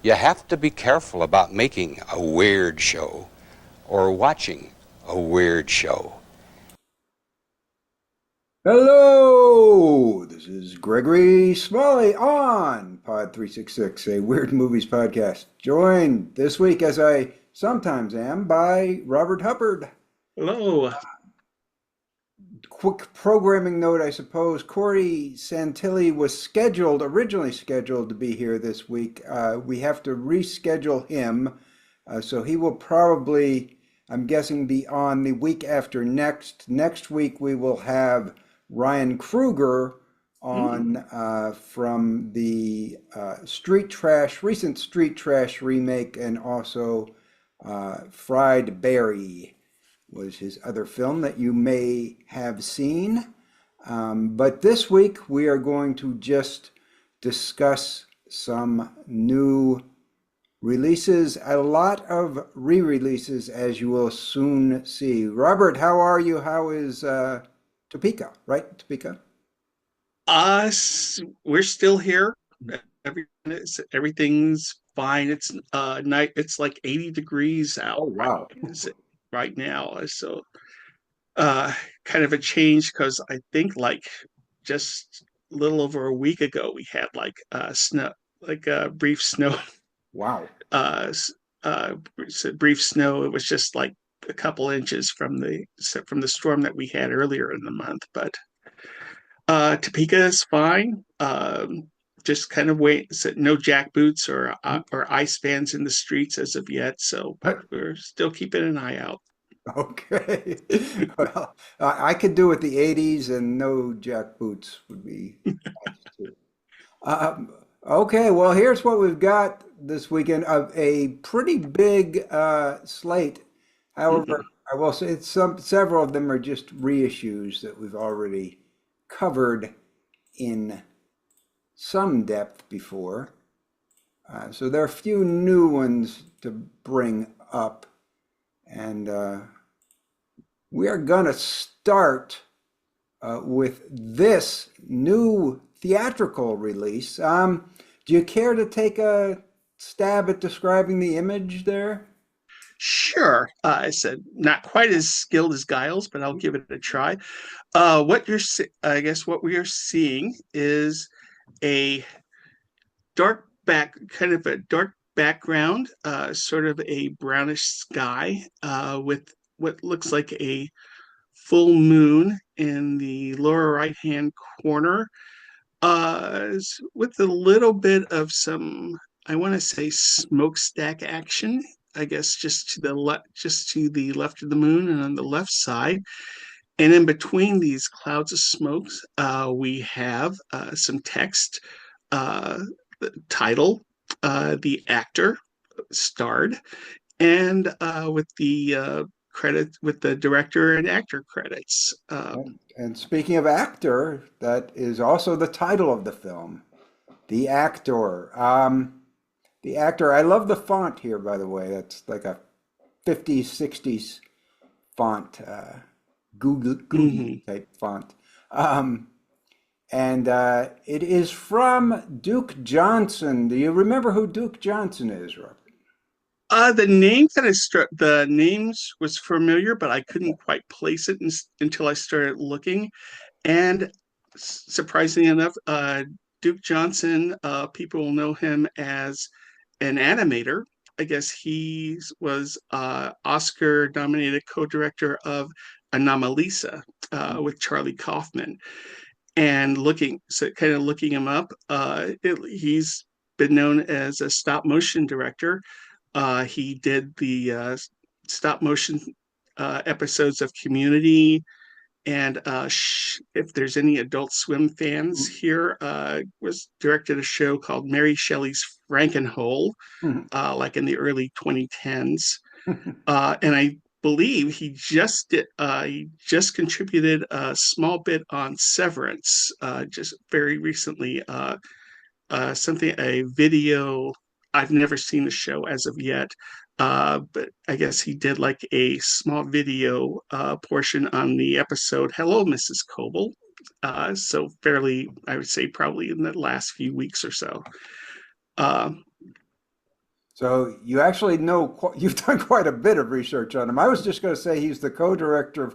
You have to be careful about making a weird show or watching a weird show. Hello, this is Gregory Smalley on Pod 366, a Weird Movies podcast. Joined this week, as I sometimes am, by Robert Hubbard. Hello. Quick programming note, I suppose. Corey Santilli was originally scheduled to be here this week. We have to reschedule him, so he will probably, I'm guessing, be on the week after next. Next week we will have Ryan Kruger on from the recent Street Trash remake, and also Fried Berry was his other film that you may have seen. But this week we are going to just discuss some new releases, a lot of re-releases, as you will soon see. Robert, how are you? How is Topeka, right? Topeka? We're still here. Everything's fine. It's night. It's like 80 degrees out. Oh, wow. Right now. So kind of a change, because I think like just a little over a week ago we had like snow, like brief snow. Wow. Brief snow. It was just like a couple inches from the storm that we had earlier in the month. But Topeka is fine. Just kind of wait. So no jackboots or ice fans in the streets as of yet. So, but we're still keeping an eye out. Okay. Well, I could do with the 80s, and no jackboots would be nice too. Okay, well, here's what we've got this weekend of a pretty big slate. However, I will say several of them are just reissues that we've already covered in some depth before. So there are a few new ones to bring up. And we are going to start with this new theatrical release. Do you care to take a stab at describing the image there? Sure. I said not quite as skilled as Giles, but I'll give it a try. I guess what we are seeing is a kind of a dark background, sort of a brownish sky, with what looks like a full moon in the lower right-hand corner, with a little bit of some, I want to say, smokestack action. I guess just to the left of the moon and on the left side. And in between these clouds of smoke, we have some text, the title, the actor starred, and with the with the director and actor credits. And speaking of actor, that is also the title of the film, The Actor. The Actor, I love the font here, by the way. That's like a 50s, 60s font, Google type font. And it is from Duke Johnson. Do you remember who Duke Johnson is, Robert? The name the names was familiar, but I couldn't quite place it until I started looking. And surprisingly enough, Duke Johnson, people will know him as an animator. I guess he was Oscar-nominated co-director of Anomalisa with Charlie Kaufman. And looking him up, he's been known as a stop motion director. He did the stop motion episodes of Community, and if there's any Adult Swim fans here, was directed a show called Mary Shelley's Frankenhole, like in the early 2010s. And I believe he just contributed a small bit on Severance, just very recently. A video. I've never seen the show as of yet, but I guess he did like a small video portion on the episode "Hello, Mrs. Coble." So fairly, I would say, probably in the last few weeks or so. So you actually know, you've done quite a bit of research on him. I was just going to say he's the co-director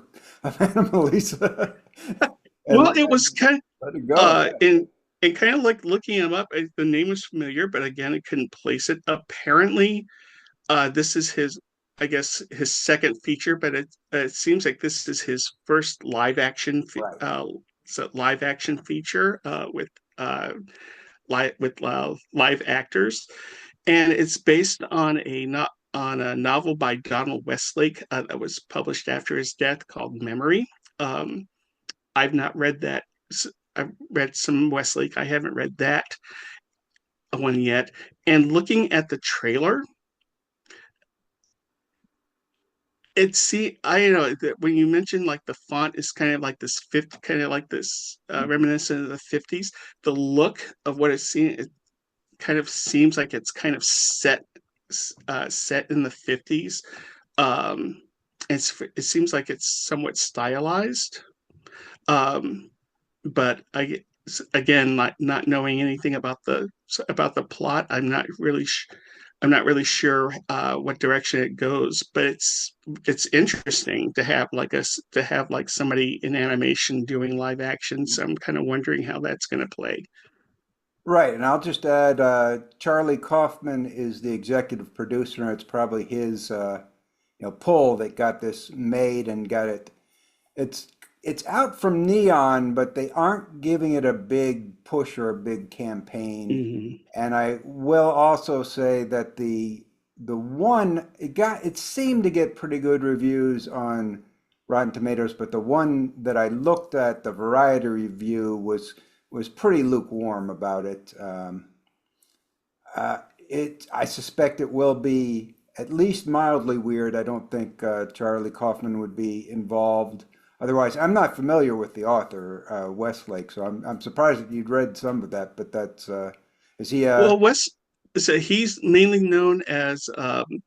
of Anomalisa and Well, it was kind let it go. and kind of like looking him up. The name was familiar, but again, I couldn't place it. Apparently, this is his, I guess, his second feature, but it seems like this is his first Right. live action feature with live actors, and it's based on on a novel by Donald Westlake that was published after his death called Memory. Um, I've not read that. I've read some Westlake. I haven't read that one yet. And looking at the trailer, I know that when you mentioned like the font is kind of like this fifth, kind of like this reminiscent of the 50s. The look of what it's seen, it kind of seems like it's kind of set in the 50s. Um, it seems like it's somewhat stylized. Um, but again, not knowing anything about the plot, I'm not really sure what direction it goes. But it's interesting to have to have like somebody in animation doing live action. So I'm kind of wondering how that's going to play. Right, and I'll just add, Charlie Kaufman is the executive producer, and it's probably his, pull that got this made and got it. It's it's out from Neon, but they aren't giving it a big push or a big campaign. Mhm. And I will also say that the one it seemed to get pretty good reviews on Rotten Tomatoes, but the one that I looked at, the Variety review, was pretty lukewarm about it. I suspect it will be at least mildly weird. I don't think Charlie Kaufman would be involved. Otherwise, I'm not familiar with the author, Westlake, so I'm surprised that you'd read some of that. But that's is he Well, Wes, so he's mainly known as like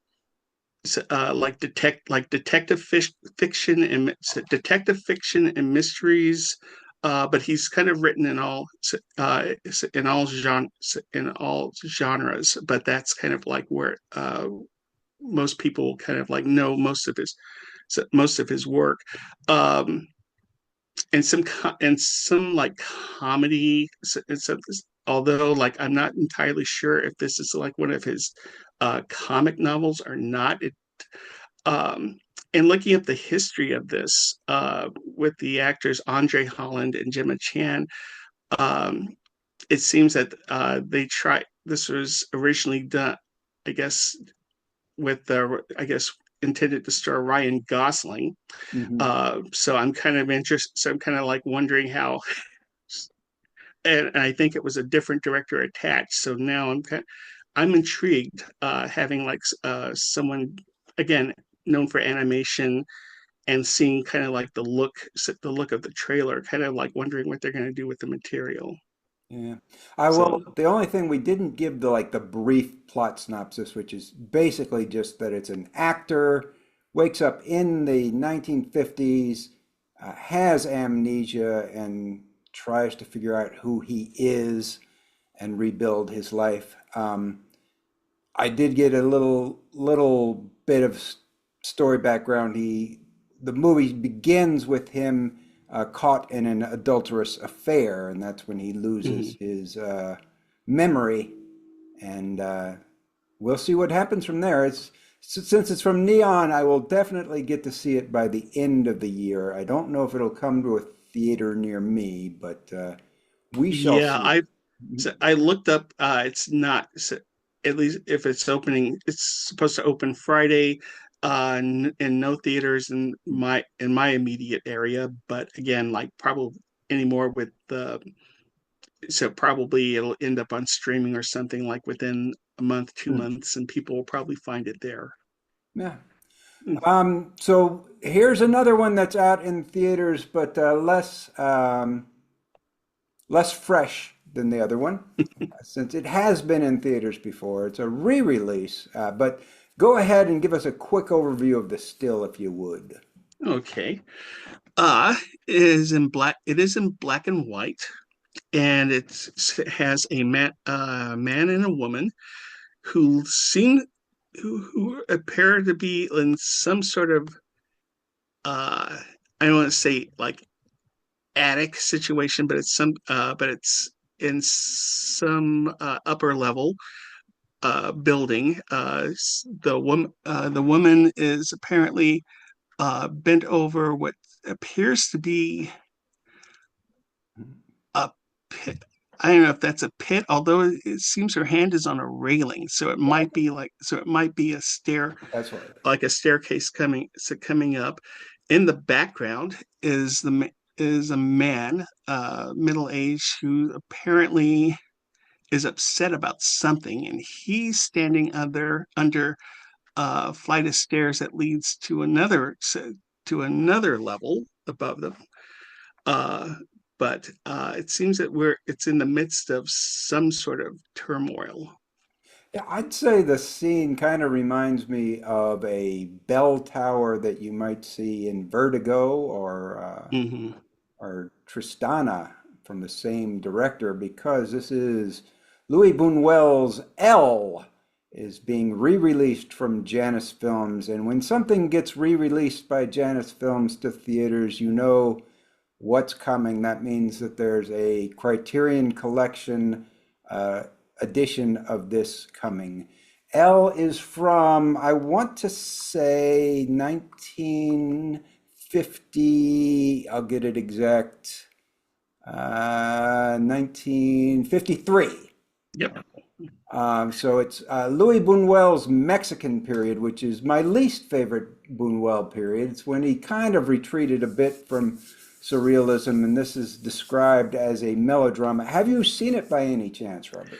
fiction and detective fiction and mysteries. But he's kind of written in all genres. But that's kind of like where most people kind of like know most of his work. Um, and some like comedy. Although like I'm not entirely sure if this is like one of his comic novels or not. Um, and looking up the history of this with the actors Andre Holland and Gemma Chan, um, it seems that they tried. This was originally done, I guess, with the I guess intended to star Ryan Gosling. mhm. So I'm kind of interested. So I'm kind of like wondering how, and I think it was a different director attached. So now I'm intrigued, having like someone again known for animation and seeing kind of like the look of the trailer, kind of like wondering what they're going to do with the material. Yeah. I will. So The only thing we didn't give the brief plot synopsis, which is basically just that it's an actor wakes up in the 1950s, has amnesia, and tries to figure out who he is and rebuild his life. I did get a little bit of story background. The movie begins with him caught in an adulterous affair, and that's when he loses mhm. his memory. And we'll see what happens from there. Since it's from Neon, I will definitely get to see it by the end of the year. I don't know if it'll come to a theater near me, but we shall Yeah, see. I looked up. It's not at least if it's opening. It's supposed to open Friday, in no theaters in my immediate area. But again, like probably anymore with the so probably it'll end up on streaming or something like within a month, 2 months, and people will probably find it there. Yeah. Mm. So here's another one that's out in theaters, but less fresh than the other one, since it has been in theaters before. It's a re-release, but go ahead and give us a quick overview of the still, if you would. Okay. Uh, it is in black. It is in black and white, and it has a man and a woman, who seem who appear to be in some sort of I don't want to say like attic situation, but it's in some upper level building. The woman is apparently bent over what appears to be a pit. I don't know if that's a pit, although it seems her hand is on a railing, so it might be a stair, That's what. like a staircase coming up. In the background is a man, middle aged, who apparently is upset about something, and he's standing under a flight of stairs that leads to another level above them. Uh, but it seems that it's in the midst of some sort of turmoil. Yeah, I'd say the scene kind of reminds me of a bell tower that you might see in Vertigo Hmm. or Tristana from the same director, because this is Louis Buñuel's L is being re-released from Janus Films, and when something gets re-released by Janus Films to theaters, you know what's coming. That means that there's a Criterion Collection uh, edition of this coming. L is from, I want to say, 1950, I'll get it exact, 1953. Yep. So it's Louis Buñuel's Mexican period, which is my least favorite Buñuel period. It's when he kind of retreated a bit from surrealism, and this is described as a melodrama. Have you seen it by any chance, Robert?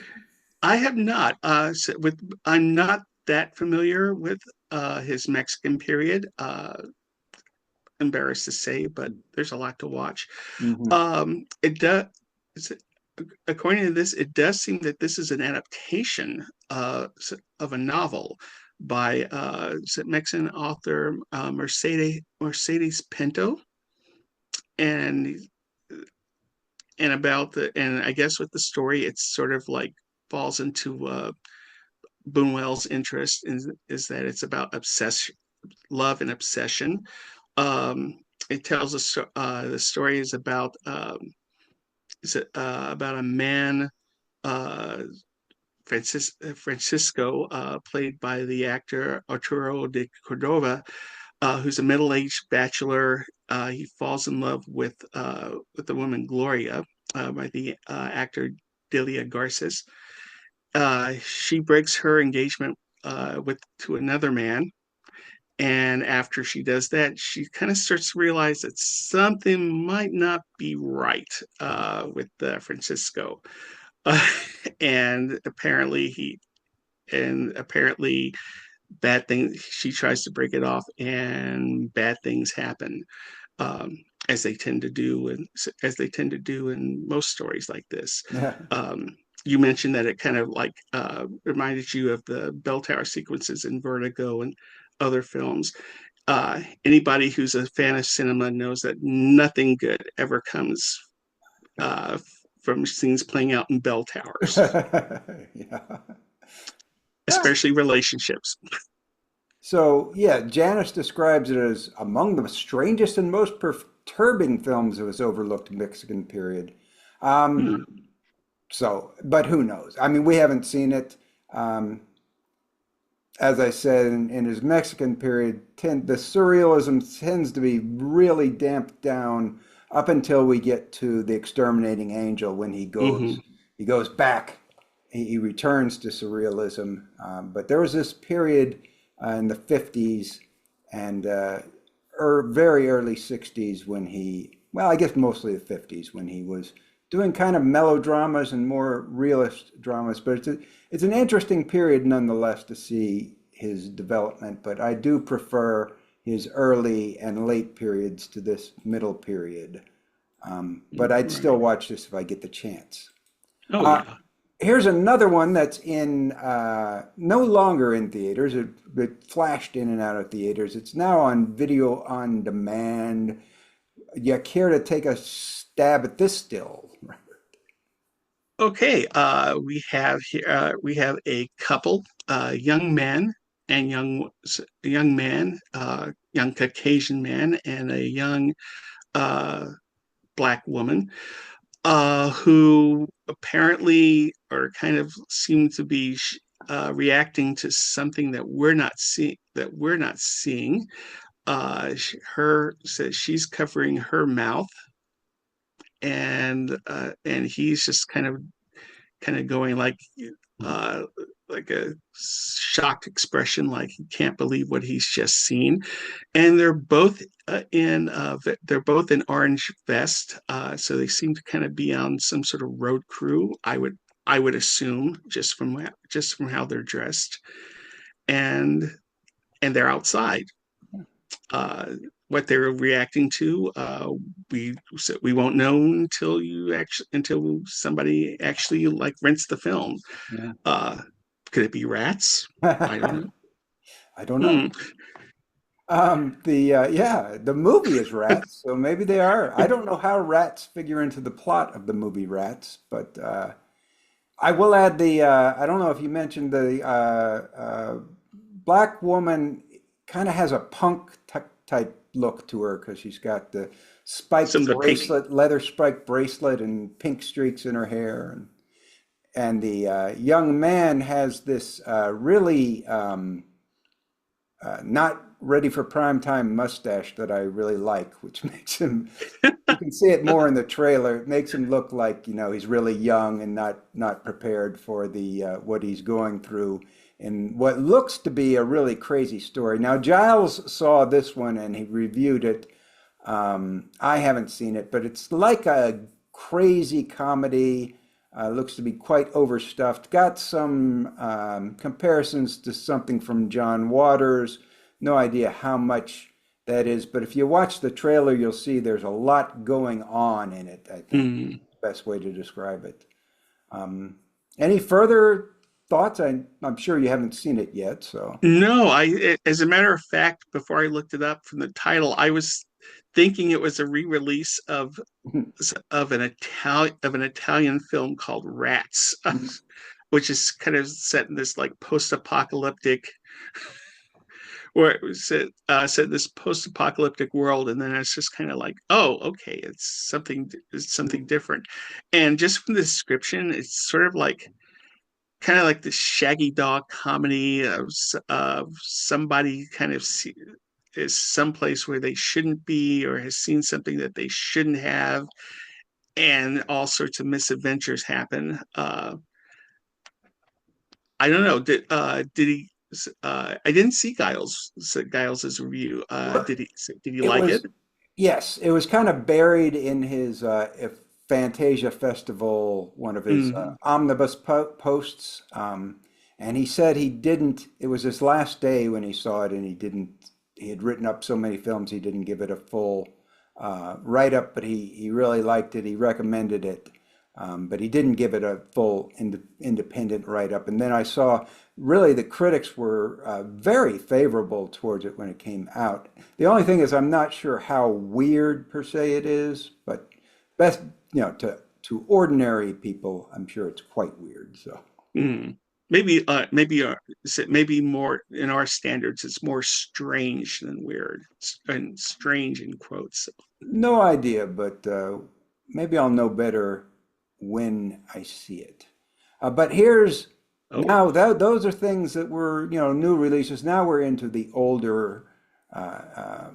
I have not. I'm not that familiar with his Mexican period. Embarrassed to say, but there's a lot to watch. Hmm. It does. According to this, it does seem that this is an adaptation of a novel by Mexican author Mercedes Pinto, and and I guess with the story, it's sort of like falls into Buñuel's interest is that it's about obsession, love, and obsession. It tells the story about a man, uh, Francisco, played by the actor Arturo de Cordova, who's a middle-aged bachelor. He falls in love with the woman Gloria, by the actor Delia Garces. She breaks her engagement with to another man, and after she does that, she kind of starts to realize that something might not be right with Francisco. Uh, and apparently bad things. She tries to break it off, and bad things happen, um, as they tend to do, and as they tend to do in most stories like this. Yeah. You mentioned that it kind of like reminded you of the bell tower sequences in Vertigo and other films. Anybody who's a fan of cinema knows that nothing good ever comes uh, from scenes playing out in bell towers, Yeah. Yeah. especially relationships. So, yeah, Janus describes it as among the strangest and most perturbing films of his overlooked Mexican period. Um, Hmm. but who knows? I mean, we haven't seen it. Um, as I said, in his Mexican period, the surrealism tends to be really damped down up until we get to the exterminating angel when Hmm. he goes back, he returns to surrealism. But there was this period in the 50s and very early 60s when well, I guess mostly the 50s when he was doing kind of melodramas and more realist dramas. But it's an interesting period nonetheless to see his development. But I do prefer his early and late periods to this middle period. But I'd still Right. watch this if I get the chance. Oh Uh, yeah. Here's another one that's in no longer in theaters. It flashed in and out of theaters. It's now on video on demand. You care to take a stab at this still? Okay, we have a couple, young man and young man, young Caucasian man and a young uh, black woman, who apparently or kind of seem to be reacting to something that we're not seeing. Her says she's covering her mouth, and he's just kind of going uh like a shocked expression, like he can't believe what he's just seen. And they're both in orange vest, so they seem to kind of be on some sort of road crew. I would assume, just from how they're dressed, and they're outside. What they're reacting to, we won't know until somebody actually like rents the film. Yeah. Uh, could it be rats? I don't know. I don't know. Hmm. The movie is Rats, so maybe they are. I don't know how rats figure into the plot of the movie Rats, but I will add I don't know if you mentioned black woman kind of has a punk type look to her because she's got the spiked Some of the pink. bracelet, leather spiked bracelet, and pink streaks in her hair, and the young man has this really not ready for prime time mustache that I really like, which makes him, you can see it more in the trailer. It makes him look like, he's really young and not prepared for the what he's going through in what looks to be a really crazy story. Now, Giles saw this one and he reviewed it. I haven't seen it, but it's like a crazy comedy. Looks to be quite overstuffed. Got some comparisons to something from John Waters. No idea how much that is, but if you watch the trailer, you'll see there's a lot going on in it, I think. Hmm. Best way to describe it. Any further thoughts? I'm sure you haven't seen it yet, so. No, as a matter of fact, before I looked it up from the title, I was thinking it was a re-release of an Italian film called Rats, which is kind of set in this like post-apocalyptic, where it was set in this post-apocalyptic world, and then it's just kind of like, oh, okay, it's something different. And just from the description, it's sort of like kind of like the shaggy dog comedy of somebody is someplace where they shouldn't be, or has seen something that they shouldn't have, and all sorts of misadventures happen. I don't know. Did he? I didn't see Giles's review. Well, Did he it like it? was, yes, it was kind of buried in his if Fantasia Festival, one of his Mm, omnibus posts. And he said he didn't, it was his last day when he saw it, and he had written up so many films, he didn't give it a full write-up, but he really liked it. He recommended it. But he didn't give it a full independent write-up. And then I saw really the critics were very favorable towards it when it came out. The only thing is I'm not sure how weird per se it is, but best, to ordinary people, I'm sure it's quite weird. So mm. Maybe more in our standards, it's more strange than weird, and strange in quotes. no idea, but maybe I'll know better when I see it. But here's Oh, now those are things that were, new releases. Now we're into the older uh, uh,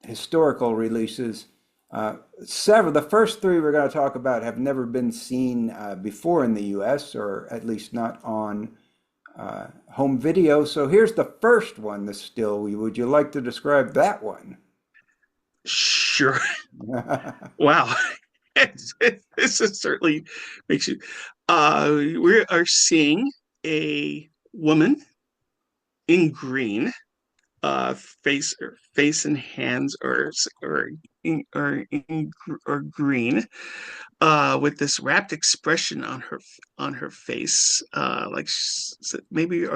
historical releases. The first three we're going to talk about have never been seen before in the US, or at least not on home video. So here's the first one, the still. Would you like to describe that one? sure. Wow. This is certainly makes you. We are seeing a woman in green, face and hands, or green, with this rapt expression on her face, like maybe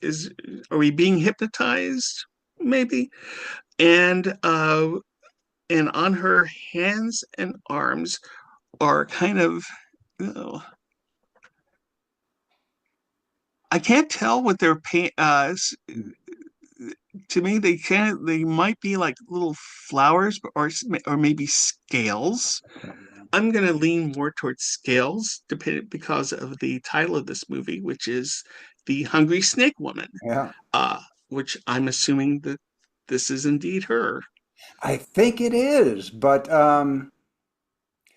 is are we being hypnotized? Maybe. And on her hands and arms are kind of, oh, I can't tell what they're paint. To me, they might be like little flowers, or maybe scales. I'm gonna lean more towards scales, because of the title of this movie, which is The Hungry Snake Woman. Yeah. Which I'm assuming that this is indeed her. I think it is, but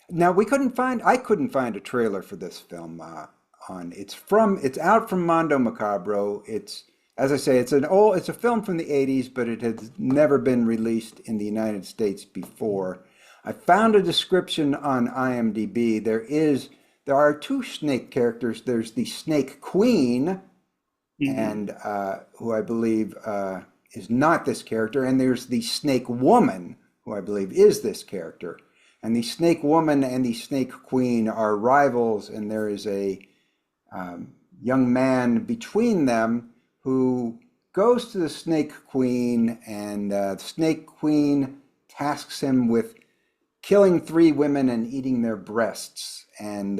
now I couldn't find a trailer for this film it's out from Mondo Macabro. It's, as I say, it's a film from the 80s, but it has never been released in the United States before. I found a description on IMDb. There are two snake characters. There's the Snake Queen, and who I believe is not this character, and there's the Snake Woman, who I believe is this character. And the Snake Woman and the Snake Queen are rivals, and there is a young man between them who goes to the Snake Queen, and the Snake Queen tasks him with killing 3 women and eating their breasts, and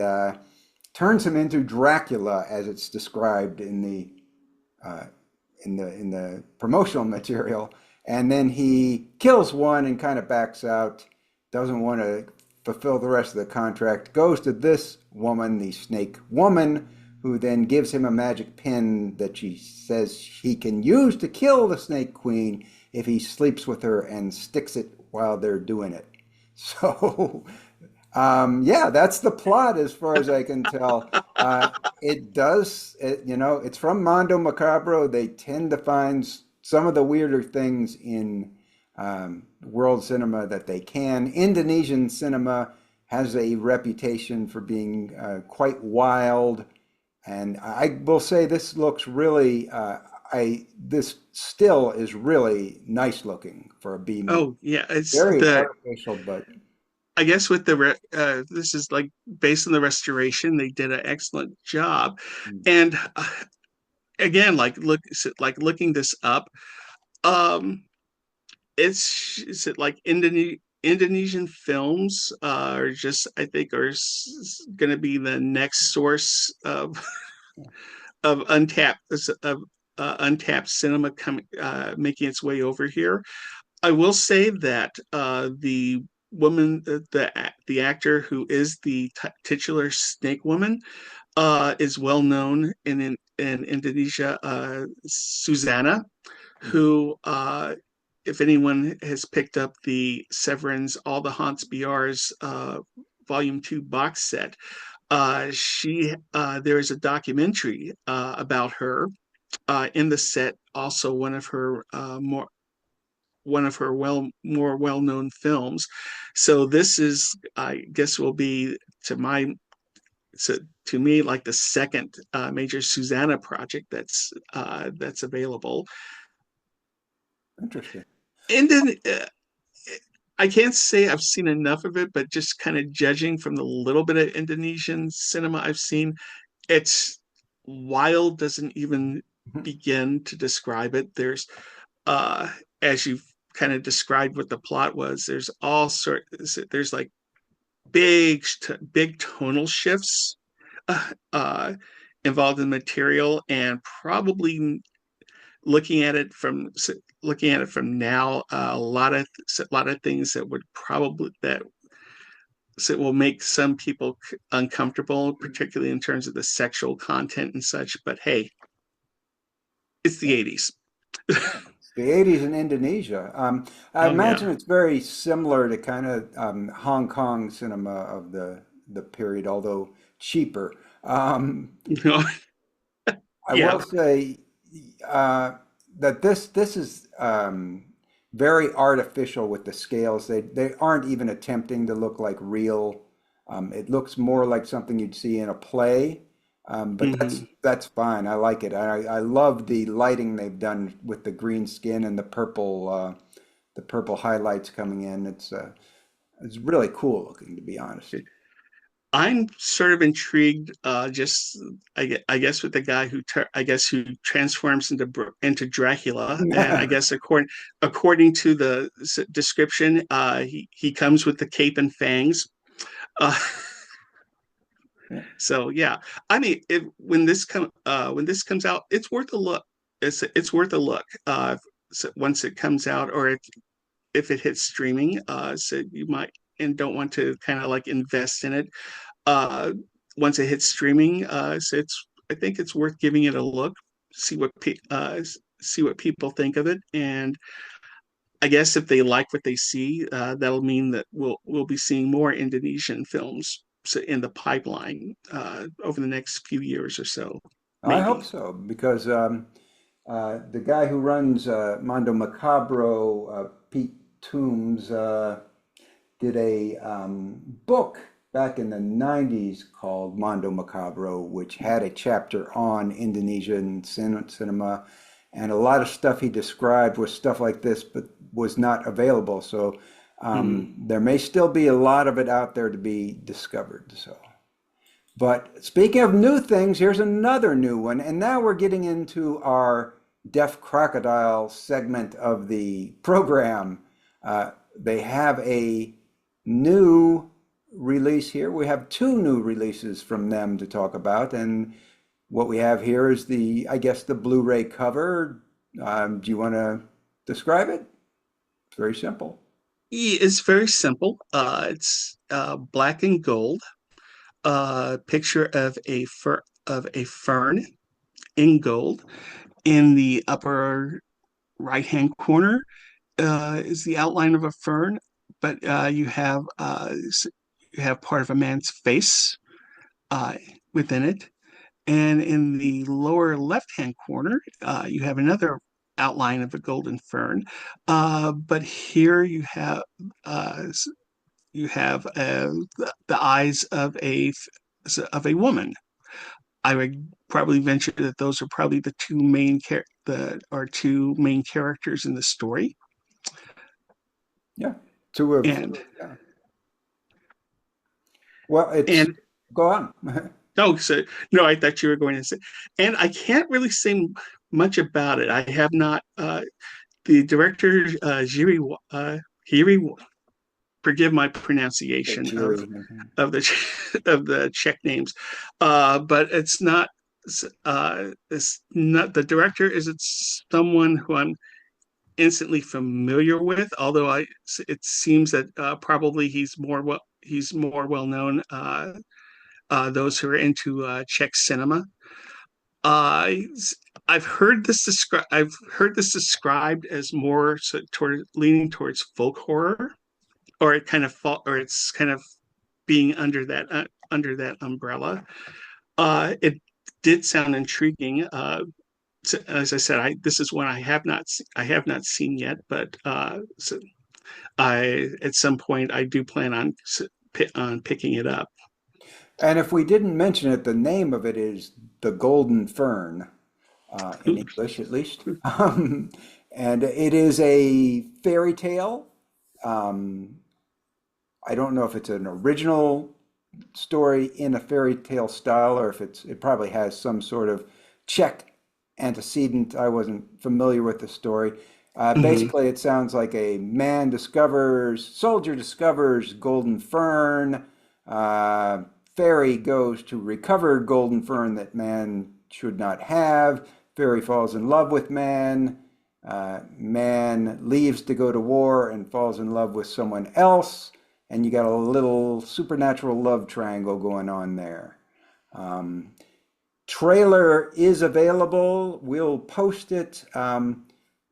turns him into Dracula, as it's described in the promotional material. And then he kills one and kind of backs out, doesn't want to fulfill the rest of the contract, goes to this woman, the Snake Woman, who then gives him a magic pin that she says he can use to kill the Snake Queen if he sleeps with her and sticks it while they're doing it. So, yeah, that's the plot as far as I can tell. It's from Mondo Macabro. They tend to find some of the weirder things in world cinema that they can. Indonesian cinema has a reputation for being quite wild. And I will say this looks really, this still is really nice looking for a B movie. Oh yeah, it's Very artificial, but I guess with this is like based on the restoration, they did an excellent job. And again, looking this up, um, it's like Indonesian films are just, I think, are going to be the next source of untapped cinema coming, making its way over here. I will say that the woman, the actor who is the titular Snake Woman, is well known in Indonesia. Susanna, who, if anyone has picked up the Severan's All the Haunts BR's Volume 2 box set, there is a documentary about her in the set. Also, one of her more well-known films. So this is, I guess, will be to me like the second major Susanna project that's available. interesting. And then I can't say I've seen enough of it, but just kind of judging from the little bit of Indonesian cinema I've seen, it's wild doesn't even begin to describe it. There's, as you've kind of described what the plot was, there's there's like big tonal shifts involved in the material, and probably looking at it from now, a lot of things that would probably that will make some people uncomfortable, particularly in terms of the sexual content and such. But hey, it's the 80s. The 80s in Indonesia. I imagine it's very similar to kind of Hong Kong cinema of the period, although cheaper. I will say that this is very artificial with the scales. They aren't even attempting to look like real. It looks more like something you'd see in a play. But that's fine. I like it. I love the lighting they've done with the green skin and the purple highlights coming in. It's really cool looking, to be honest. I'm sort of intrigued, just I guess with the guy who transforms into Dracula, and I guess according to the description, he comes with the cape and fangs. Yeah. So yeah, I mean, when this comes out, it's worth a look. It's worth a look. So once it comes out, or if it hits streaming, so you might and don't want to kind of like invest in it. Uh, Once it hits streaming, so I think it's worth giving it a look, see see what people think of it, and I guess if they like what they see, that'll mean that we'll be seeing more Indonesian films in the pipeline over the next few years or so, I hope maybe. so because the guy who runs Mondo Macabro, Pete Toombs, did a book back in the 90s called Mondo Macabro, which had a chapter on Indonesian cinema. And a lot of stuff he described was stuff like this, but was not available. So Hmm. there may still be a lot of it out there to be discovered. So, but speaking of new things, here's another new one. And now we're getting into our Deaf Crocodile segment of the program. They have a new release here. We have two new releases from them to talk about. And what we have here is I guess, the Blu-ray cover. Do you want to describe it? It's very simple. It's very simple. It's black and gold. Picture of a fern in gold. In the upper right-hand corner is the outline of a fern, but you have part of a man's face uh, within it. And in the lower left-hand corner, you have another outline of a golden fern. But here uh, you have the eyes of a woman. I would probably venture that those are probably two main characters in the story. Yeah. Two of, And yeah. Well, it's, and go on. no, so no, I thought you were going to say, and I can't really say much about it. I have not. The director, Hiri, forgive my pronunciation Cheery. of the of the Czech names, but it's not the director. Is it someone who I'm instantly familiar with? Although it seems that probably he's more well known. Those who are into Czech cinema. Uh, I've heard this described as more leaning towards folk horror, or or it's kind of being under that umbrella. It did sound intriguing. As I said, this is one I have not seen yet, but so I at some point I do plan on picking it up. And if we didn't mention it, the name of it is The Golden Fern, in English at least. And it is a fairy tale. Um, I don't know if it's an original story in a fairy tale style or if it probably has some sort of Czech antecedent. I wasn't familiar with the story. Mhm. Basically, it sounds like a soldier discovers golden fern. Uh, Fairy goes to recover golden fern that man should not have. Fairy falls in love with man. Man leaves to go to war and falls in love with someone else. And you got a little supernatural love triangle going on there. Um, Trailer is available. We'll post it.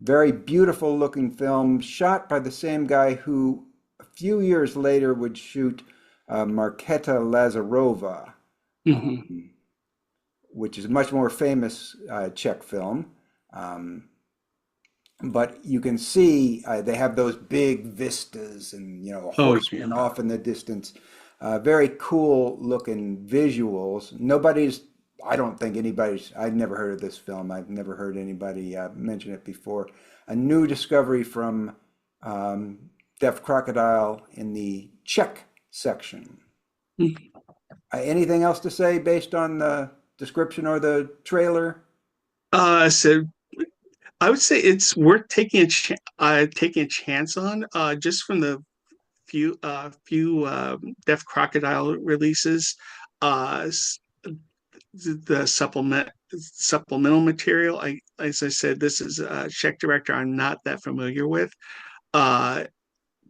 Very beautiful looking film, shot by the same guy who a few years later would shoot Marketa Lazarova, Mhm. which is a much more famous Czech film. Um, but you can see they have those big vistas and Oh yeah. horsemen off in the distance. Very cool looking visuals. I don't think I've never heard of this film. I've never heard anybody mention it before. A new discovery from um, Deaf Crocodile in the Czech section. Anything else to say based on the description or the trailer? So I would say it's worth taking a chance on, just from the few Deaf Crocodile releases. uh, the supplemental material. As I said, this is a Czech director I'm not that familiar with. Uh,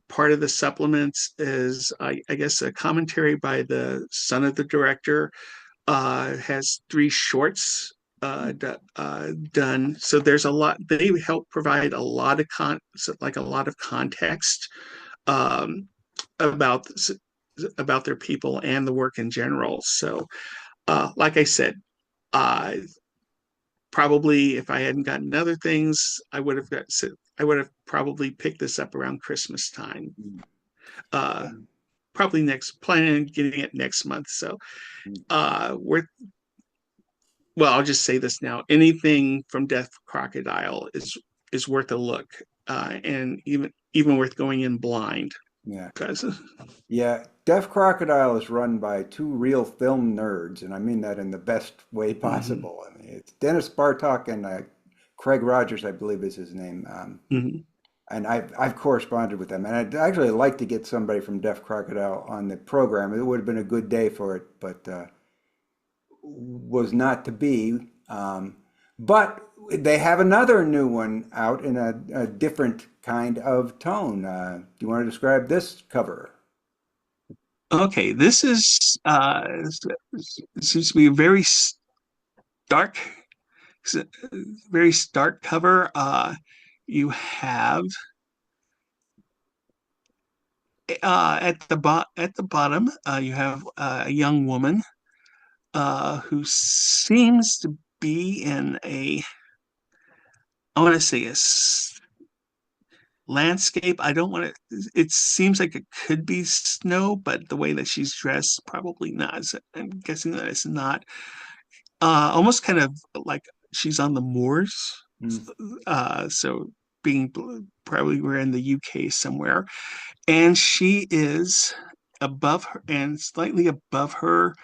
Part of the supplements is, I guess, a commentary by the son of the director. Has three shorts done. So there's a lot. They help provide a lot of like a lot of context um, about about their people and the work in general. So, like I said, uh, probably if I hadn't gotten other things, I would have probably picked this up around Christmas time. Uh, Probably planning on getting it next month. So we're well, I'll just say this now. Anything from Deaf Crocodile is worth a look, and even worth going in blind. Yeah. Because Yeah, Deaf Crocodile is run by two real film nerds, and I mean that in the best way mm-hmm, possible. I mean, it's Dennis Bartok and Craig Rogers, I believe is his name. mm-hmm. And I've corresponded with them, and I'd actually like to get somebody from Deaf Crocodile on the program. It would have been a good day for it, but was not to be. But they have another new one out in a different kind of tone. Do you want to describe this cover? Okay, this is seems to be a stark, very stark cover. You have at the bottom, you have a young woman who seems to be in I want to say landscape. I don't want to, it seems like it could be snow, but the way that she's dressed, probably not. So I'm guessing that it's not. Almost kind of like she's on the moors. Mm. So being probably we're in the UK somewhere, and she is above her and slightly above her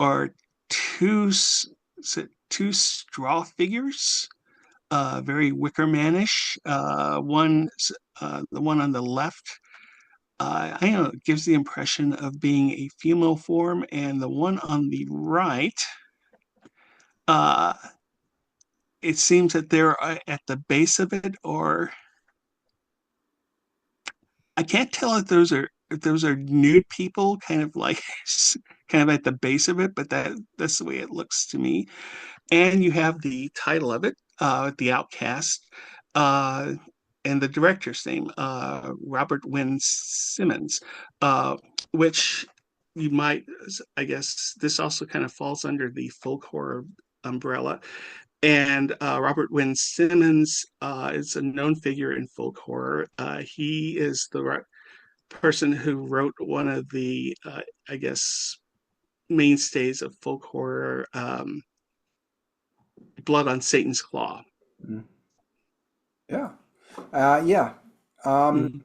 are two two straw figures, very Wickermanish. The one on the left, I don't know, it gives the impression of being a female form, and the one on the right, uh, it seems that they're at the base of it, or I can't tell if those are nude people, kind of like kind of at the base of it, but that's the way it looks to me. And you have the title of it, The Outcast, uh, and the director's name, Robert Wynne Simmons, which you might, I guess, this also kind of falls under the folk horror umbrella. And Robert Wynne Simmons is a known figure in folk horror. He is the person who wrote one of the, I guess, mainstays of folk horror, Blood on Satan's Claw. Mm. Yeah. Yeah. Um, Mhm.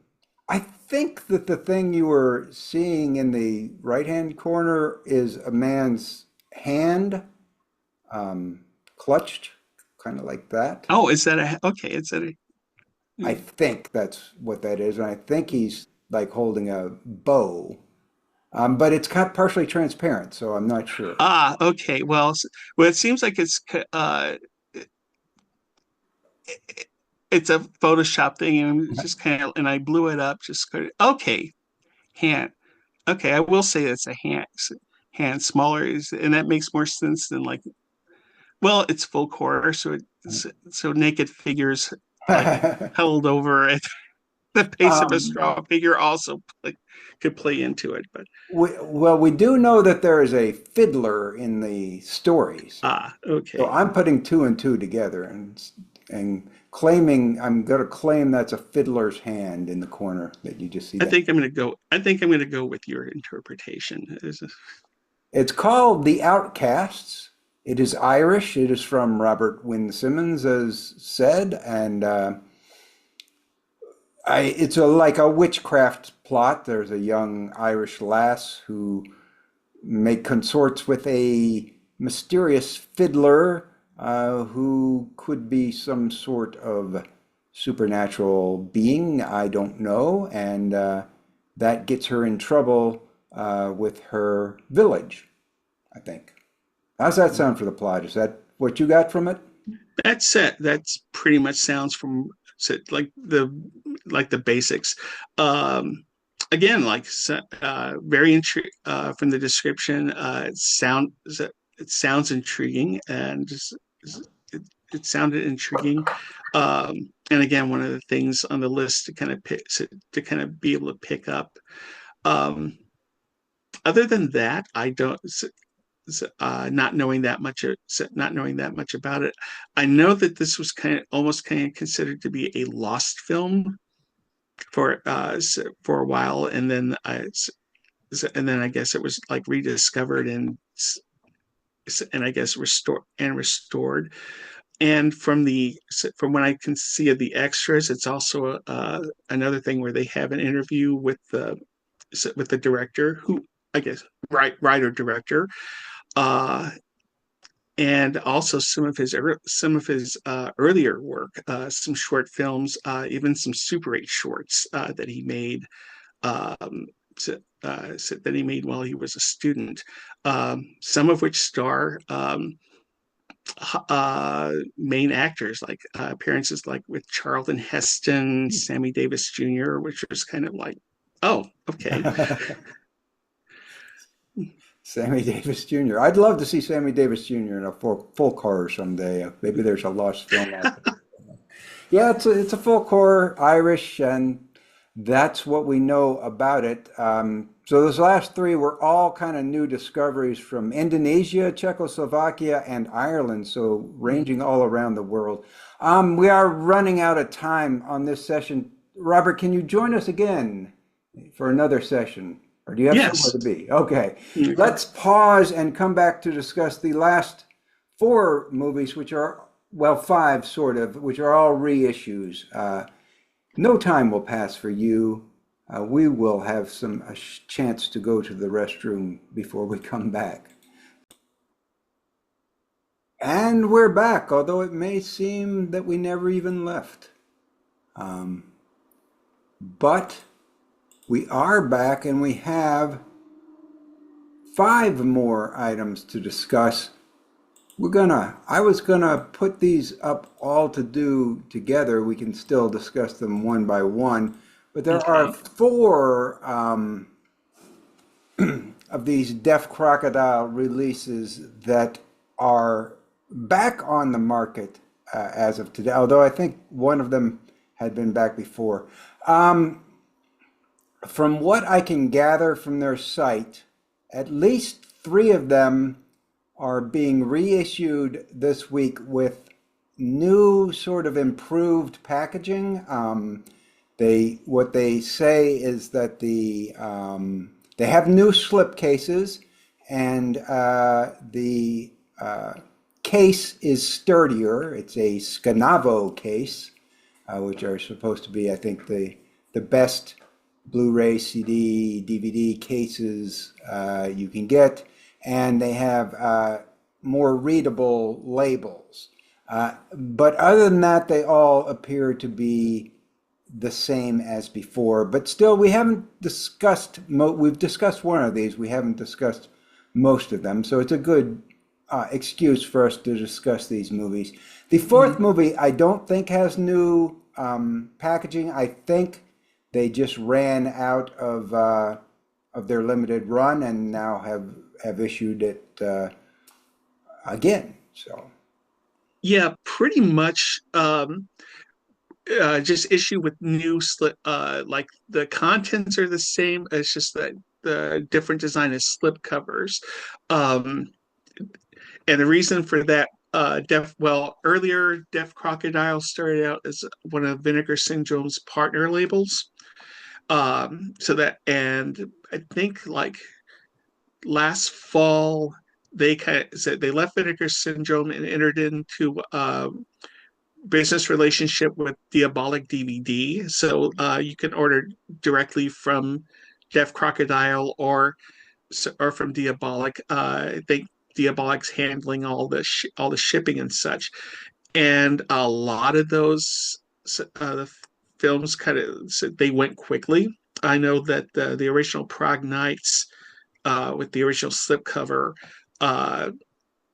I think that the thing you were seeing in the right-hand corner is a man's hand clutched, kind of like that. Oh, is that okay? Is that a I think that's what that is, and I think he's like holding a bow. But it's kind of partially transparent, so I'm not sure. okay. Well, well, it seems like it's a Photoshop thing, and it's just kind of, and I blew it up. Just okay, hand. Okay, I will say it's a hand smaller, and that makes more sense than like, well, it's folk horror, so naked figures like held over at the base of a Um, straw figure also like could play into it. But well, we do know that there is a fiddler in the story, so okay. I'm putting two and two together and claiming I'm going to claim that's a fiddler's hand in the corner that you just see that. I think I'm gonna go with your interpretation. It's called The Outcasts. It is Irish. It is from Robert Wynne Simmons, as said, and it's like a witchcraft plot. There's a young Irish lass who may consorts with a mysterious fiddler who could be some sort of supernatural being. I don't know, and that gets her in trouble with her village. I think. How's that sound for the plot? Is that what you got from it? That's it. That's pretty much sounds from like the basics. Again, very from the description. It sounds intriguing, and it, it sounded intriguing. And again, one of the things on the list to kind of be able to pick up. Um, Other than that, I don't. Not knowing that much about it, I know that this was almost kind of considered to be a lost film for a while, and then I guess it was like rediscovered and I guess restored. And from what I can see of the extras, it's also another thing where they have an interview with the director, who I guess writer director, uh, and also some of his earlier work, some short films, even some Super 8 shorts that he made, that he made while he was a student. Some of which star main actors, like appearances like with Charlton Heston, Sammy Davis Jr., which was kind of like, oh, okay. Sammy Davis Jr. I'd love to see Sammy Davis Jr. in a full core someday. Maybe there's a lost film out there. Yeah, it's a full core Irish, and that's what we know about it. So those last three were all kind of new discoveries from Indonesia, Czechoslovakia, and Ireland, so ranging all around the world. We are running out of time on this session. Robert, can you join us again for another session? Or do you have Yes. somewhere to be? Okay. Okay. Let's pause and come back to discuss the last four movies, which are, well, five sort of, which are all reissues. No time will pass for you. We will have a chance to go to the restroom before we come back. And we're back, although it may seem that we never even left. But we are back, and we have five more items to discuss. I was gonna put these up all to do together. We can still discuss them one by one, but there are four of these Deaf Crocodile releases that are back on the market as of today, although I think one of them had been back before. From what I can gather from their site, at least three of them are being reissued this week with new sort of improved packaging. What they say is that they have new slip cases, and the case is sturdier. It's a Scanavo case, which are supposed to be, I think, the best Blu-ray, CD, DVD cases you can get, and they have more readable labels. But other than that, they all appear to be the same as before. But still, we haven't discussed, we've discussed one of these, we haven't discussed most of them, so it's a good excuse for us to discuss these movies. The fourth movie I don't think has new packaging. I think they just ran out of their limited run and now have issued it again. So Yeah, pretty much. Just issue with new slip. Like the contents are the same. It's just that the different design is slip covers. Um, and the reason for that, earlier Deaf Crocodile started out as one of Vinegar Syndrome's partner labels. And I think like last fall they kind of said they left Vinegar Syndrome and entered into business relationship with Diabolic DVD. So you can order directly from Deaf Crocodile or from Diabolic. I think Diabolic's handling all the shipping and such, and a lot of those the films they went quickly. I know that the original Prague Nights with the original slipcover uh,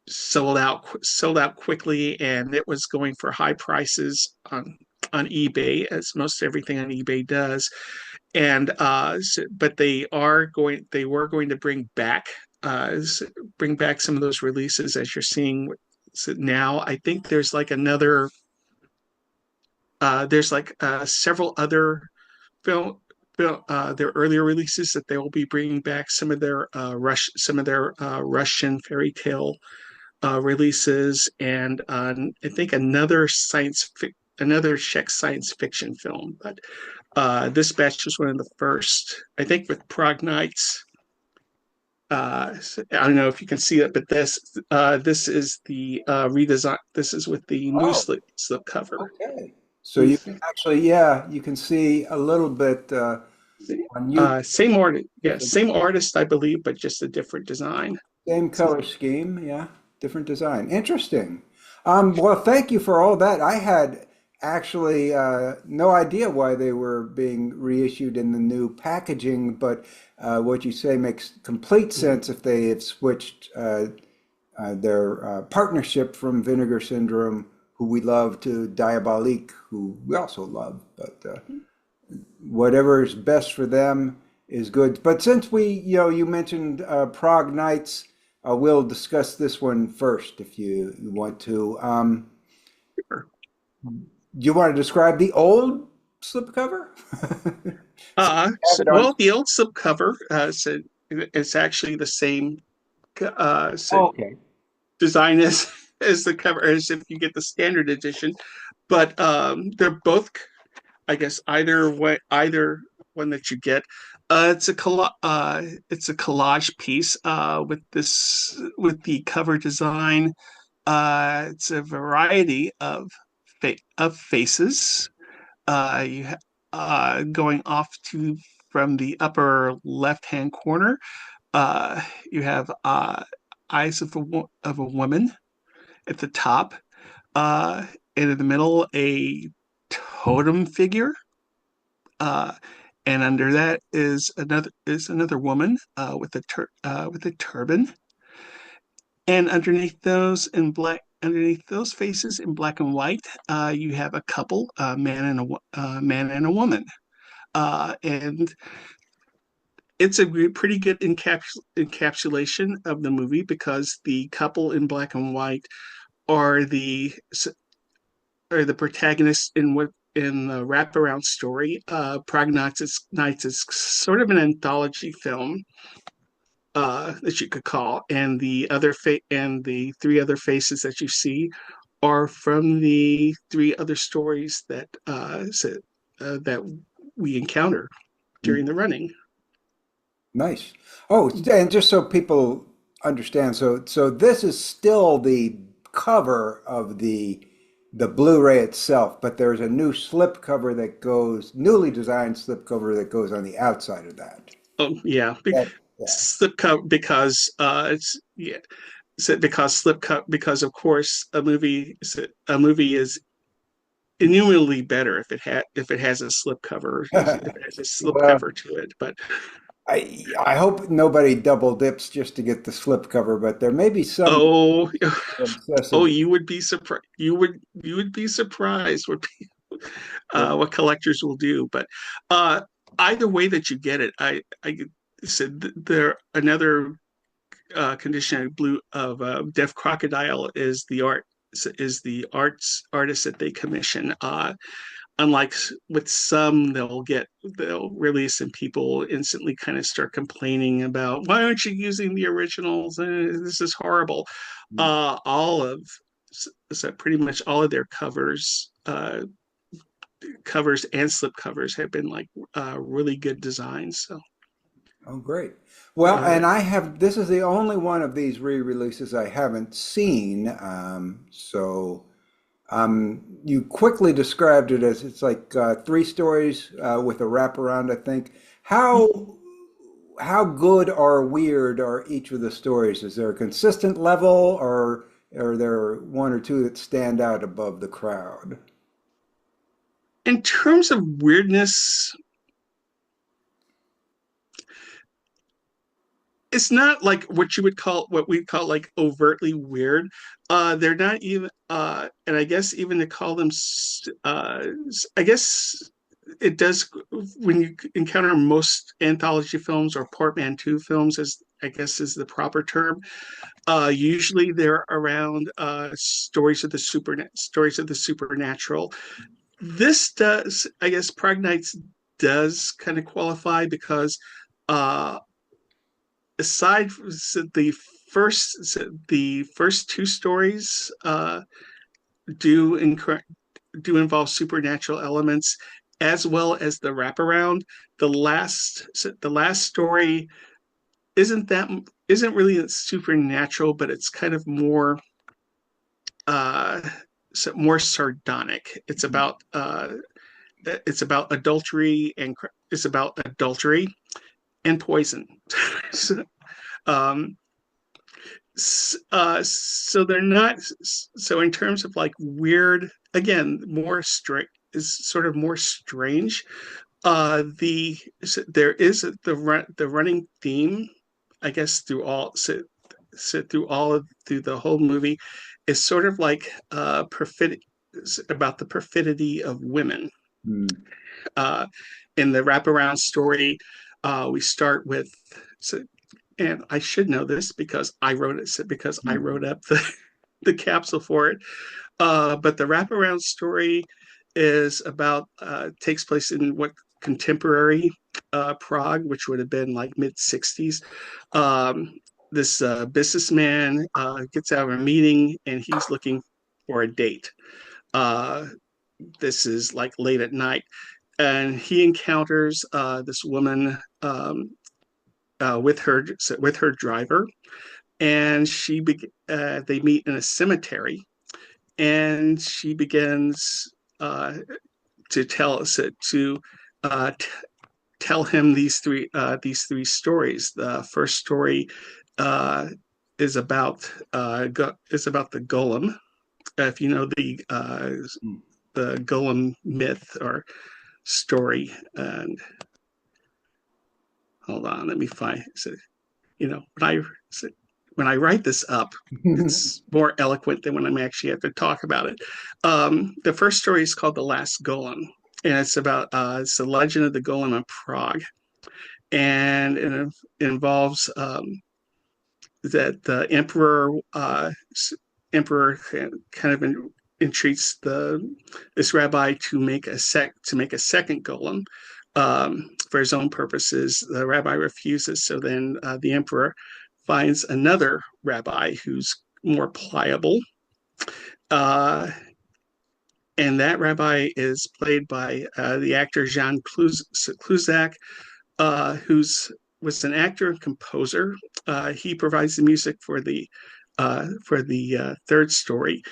sold out quickly, and it was going for high prices on eBay, as most everything on eBay does. And but they were going to bring back some of those releases as you're seeing now. I think there's like several other film their earlier releases that they will be bringing back some of their Russian fairy tale releases, and I think another Czech science fiction film. But this batch was one of the first, I think, with Prague Nights. I don't know if you can see it, but this is the redesign. This is with the new Oh, slip cover. okay. So you can actually, yeah, you can see a little bit on YouTube. Same artist, yeah, Different, same artist, I believe, but just a different design. same color scheme, yeah, different design. Interesting. Well, thank you for all that. I had actually no idea why they were being reissued in the new packaging, but what you say makes complete sense if they have switched their partnership from Vinegar Syndrome, who we love, to Diabolique, who we also love. But whatever is best for them is good. But since you mentioned Prague Nights, we'll discuss this one first if you want to. Do you want to describe the old slipcover? Well, the old slipcover, so it's actually the same Oh, okay. design as the cover, as if you get the standard edition, but they're both, I guess, either one that you get. It's a collage piece with the cover design. It's a variety of faces. You Going off to from the upper left hand corner. You have eyes of a woman at the top, and in the middle a totem figure, uh, and under that is another woman with a turban, and underneath those faces in black and white, you have a couple, man and a woman, and it's a pretty good encapsulation of the movie, because the couple in black and white are the protagonists in the wraparound story. Nights is sort of an anthology film, that you could call, and the three other faces that you see are from the three other stories that we encounter during the running. Nice. Oh, and just so people understand, so this is still the cover of the Blu-ray itself, but there's a new slip cover that goes, newly designed slip cover that goes on the outside of that. Oh yeah, Yeah. slip cover, because it's yeah, because of course a movie is innumerably better if it has a slip cover, if it has a slip Well, cover to it. But I hope nobody double dips just to get the slip cover, but there may be some oh, oh, obsessive. you would be surprised. You would be surprised what collectors will do. But uh, either way that you get it, I said there another condition of blue of Deaf Crocodile is the artist that they commission. Unlike with some, they'll release and people instantly kind of start complaining about, why aren't you using the originals? This is horrible. All of So pretty much all of their covers and slip covers have been like really good designs. So Oh, great. Well, uh, and this is the only one of these re-releases I haven't seen. You quickly described it as it's like three stories with a wraparound, I think. How good or weird are each of the stories? Is there a consistent level, or are there one or two that stand out above the crowd? in terms of weirdness, it's not like what we call like overtly weird. They're not even and I guess even to call them I guess it does when you encounter most anthology films or portmanteau films, as I guess is the proper term. Usually they're around stories of the supernatural. This does, I guess, Prague Nights does kind of qualify because uh, aside from the first two stories do do involve supernatural elements as well as the wraparound. The last story isn't that isn't really supernatural, but it's kind of more uh more sardonic. It's about adultery and it's about adultery and poison. So, um so they're not, so in terms of like weird, again, more strict is sort of more strange. There is the running theme, I guess, through the whole movie is sort of like about the perfidy of women. Mm. In the wraparound story, we start with, so, and I should know this because I wrote it, because I wrote up the capsule for it. But the wraparound story is about takes place in what contemporary Prague, which would have been like mid '60s. This businessman gets out of a meeting and he's looking for a date. Uh, this is like late at night, and he encounters this woman with her driver, and they meet in a cemetery, and she begins to uh, t- tell him these three stories. The first story uh, is about the golem. If you know the golem myth or story, and hold on, let me find. So, you know, when I write this up, it's more eloquent than when I'm actually have to talk about it. The first story is called "The Last Golem," and it's the legend of the golem of Prague, and it involves that the emperor kind of entreats this rabbi to make a second golem for his own purposes. The rabbi refuses, so then the emperor finds another rabbi who's more pliable. Uh, and that rabbi is played by the actor Jan Klusák, who's was an actor and composer. He provides the music for the third story.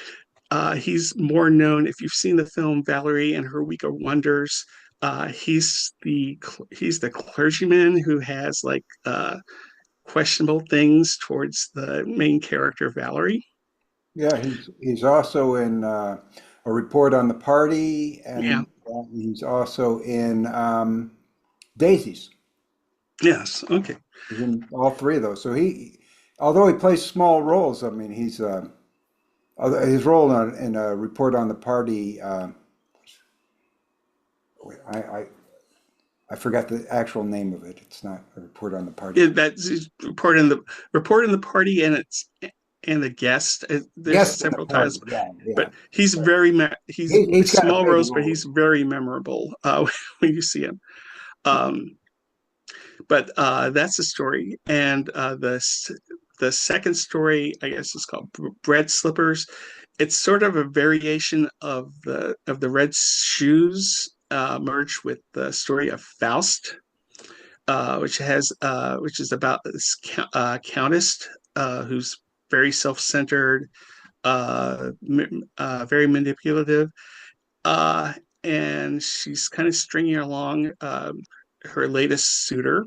He's more known if you've seen the film Valerie and Her Week of Wonders. He's the clergyman who has like questionable things towards the main character Valerie. Yeah, he's also in a report on the party, Yeah. and he's also in Daisies. Yes. Okay. He's in all three of those. So although he plays small roles, I mean, his role in a report on the party. I I forgot the actual name of it. It's not a report on the party. That's report in the party, and it's and the guest. There's Guest at the several party. times, Yeah, yeah. but he's very he's He's got a small big roles, but role. he's very memorable when you see him. Um, but that's the story, and the second story, I guess, is called Bread Slippers. It's sort of a variation of the Red Shoes merged with the story of Faust, which is about this countess who's very self-centered, very manipulative, uh, and she's kind of stringing along her latest suitor,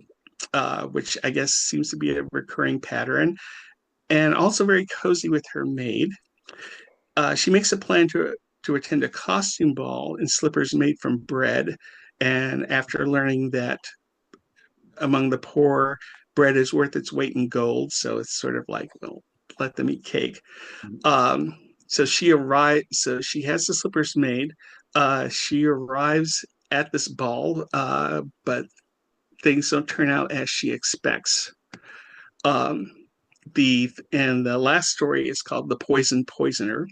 which I guess seems to be a recurring pattern, and also very cozy with her maid. She makes a plan to attend a costume ball in slippers made from bread, and after learning that among the poor, bread is worth its weight in gold, so it's sort of like, well, let them eat cake. So she arrives. So she has the slippers made. She arrives at this ball, but things don't turn out as she expects. Um, the last story is called "The Poison Poisoner."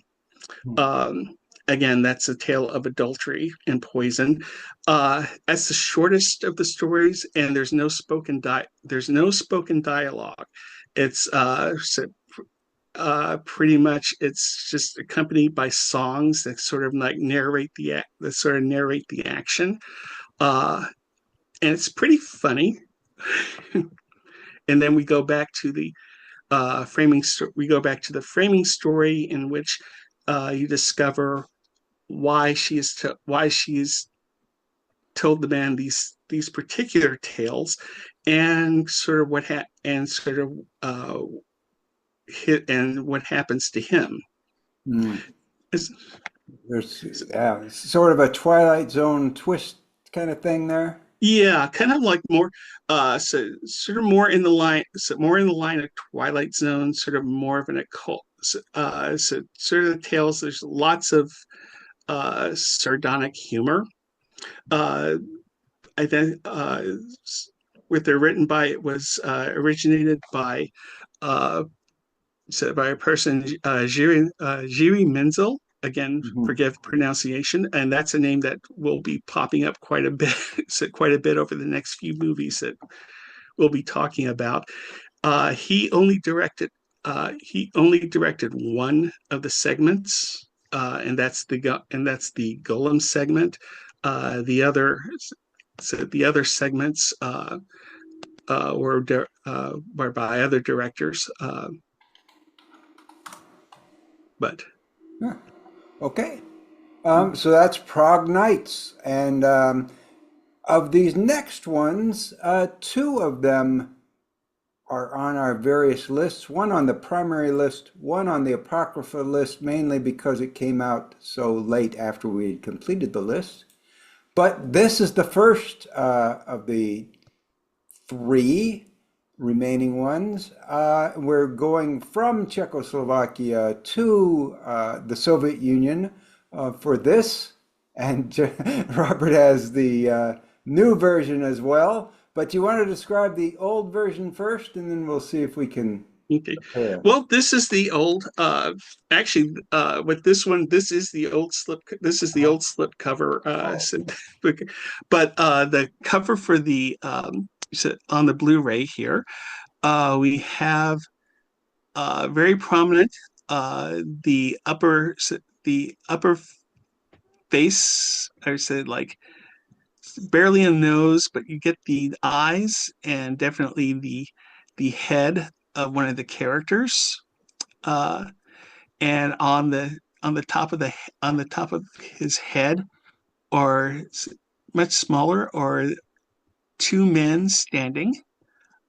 Um, Again, that's a tale of adultery and poison. That's the shortest of the stories, and there's no spoken dialogue. It's pretty much it's just accompanied by songs that sort of like narrate the action, and it's pretty funny. And then we go back to the framing story in which you discover why she's told the man these particular tales, and sort of what happens to him. Mm. It's, There's sort of a Twilight Zone twist kind of thing there. yeah, kind of like more so sort of more in the line of Twilight Zone, sort of more of an occult, so sort of the tales. There's lots of sardonic humor. uh I think with their written by it was originated by uh by a person, Jiri Menzel. Again, Mhm. forgive pronunciation, and that's a name that will be popping up quite a bit, so quite a bit over the next few movies that we'll be talking about. He only directed one of the segments, and that's the Golem segment. The other segments were by other directors. But Yeah. Okay. So that's Prague Nights. And of these next ones, two of them are on our various lists. One on the primary list, one on the Apocrypha list, mainly because it came out so late after we had completed the list. But this is the first of the three remaining ones. We're going from Czechoslovakia to the Soviet Union for this, and Robert has the new version as well. But you want to describe the old version first, and then we'll see if we can okay, compare. well, this is the old. Actually, with this one, this is the old slip. This is the old slip cover. But the cover for the on the Blu-ray here, we have very prominent the upper face. I said like barely a nose, but you get the eyes and definitely the head of one of the characters. Uh, and on the top of his head are much smaller, or two men standing,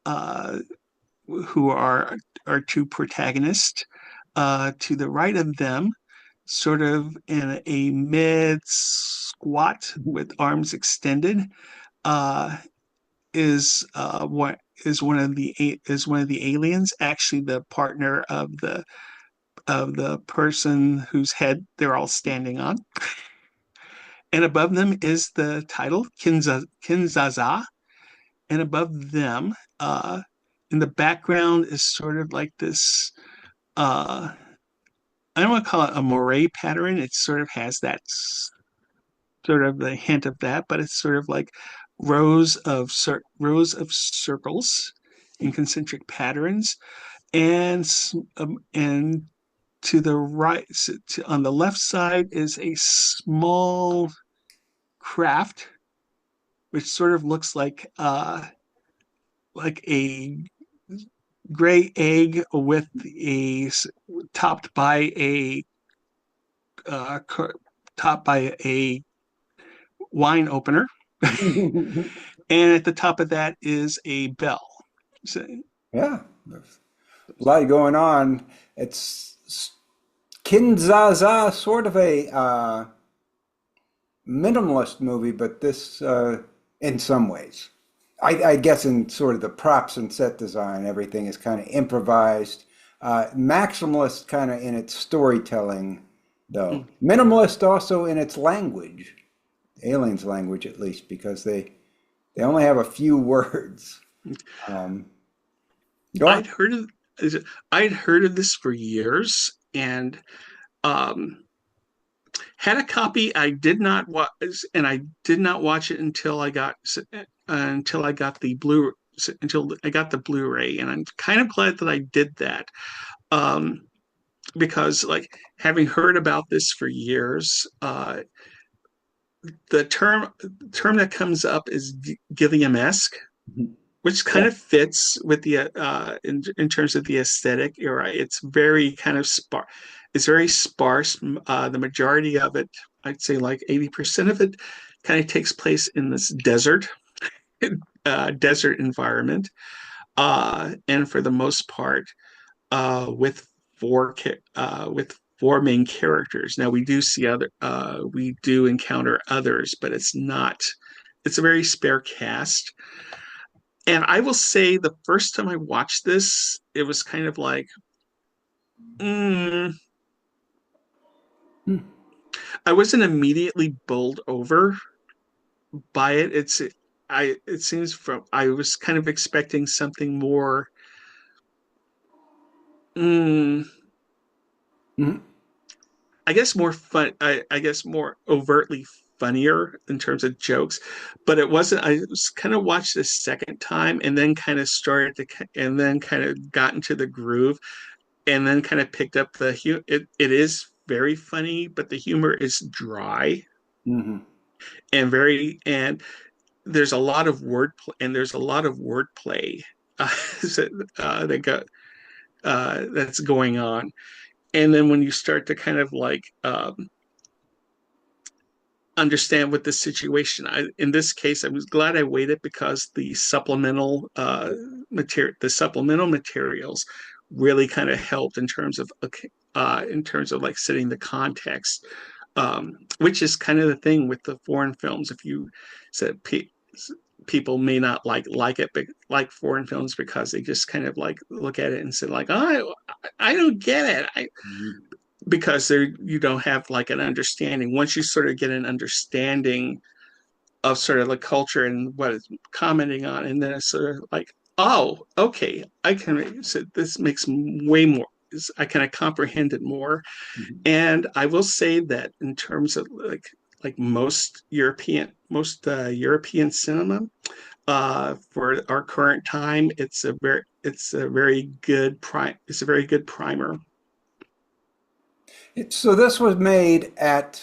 uh, who are two protagonists. To the right of them, sort of in a mid squat with arms extended, uh, is one of the aliens, actually the partner of the person whose head they're all standing on. And above them is the title Kin-Dza-Dza, and above them, in the background, is sort of like this. I don't want to call it a moire pattern. It sort of has that sort of the hint of that, but it's sort of like rows of circles in concentric patterns, and to the right, on the left side, is a small craft which sort of looks like a gray egg with a topped by a uh, topped by a wine opener, and at the top of that is a bell. So, Yeah, there's a lot going on. It's Kin-Dza-Dza, sort of a minimalist movie, but this in some ways. I guess in sort of the props and set design, everything is kind of improvised. Maximalist kind of in its storytelling, though. Mm. Minimalist also in its language, aliens' language at least, because they only have a few words. Um, Go on. I'd heard of I'd heard of this for years, and um, had a copy. I did not watch, and I did not watch it until I got the Blu-ray, and I'm kind of glad that I did that, um, because like having heard about this for years, the term that comes up is Gilliam-esque, which kind Yeah. of fits with the in terms of the aesthetic era. It's very kind of sparse. It's very sparse. The majority of it, I'd say like 80% of it, kind of takes place in this desert environment, and for the most part, with with four main characters. Now we do encounter others, but it's not. It's a very spare cast. And I will say the first time I watched this, it was kind of like, mm, Hmm. I wasn't immediately bowled over by it. It seems from, I was kind of expecting something more, mm, Mhm. I guess more fun, I guess more overtly funnier in terms of jokes, but it wasn't. I was kind of watched this second time and then kind of and then kind of got into the groove and then kind of picked up it is very funny, but the humor is dry Mhm. and there's a lot of wordplay uh, that got that's going on. And then when you start to kind of like understand what the situation, in this case, I was glad I waited because the supplemental materials really kind of helped in terms of like setting the context, which is kind of the thing with the foreign films. If you said people may not like it, but like foreign films because they just kind of like look at it and say like, oh, I don't get it. Mhm. Because there you don't have like an understanding. Once you sort of get an understanding of sort of the culture and what it's commenting on, and then it's sort of like, oh, okay, I can. So this makes way more. I kind of comprehend it more. Mhm. And I will say that in terms of like most European cinema, for our current time, it's a very good primer. So this was made at,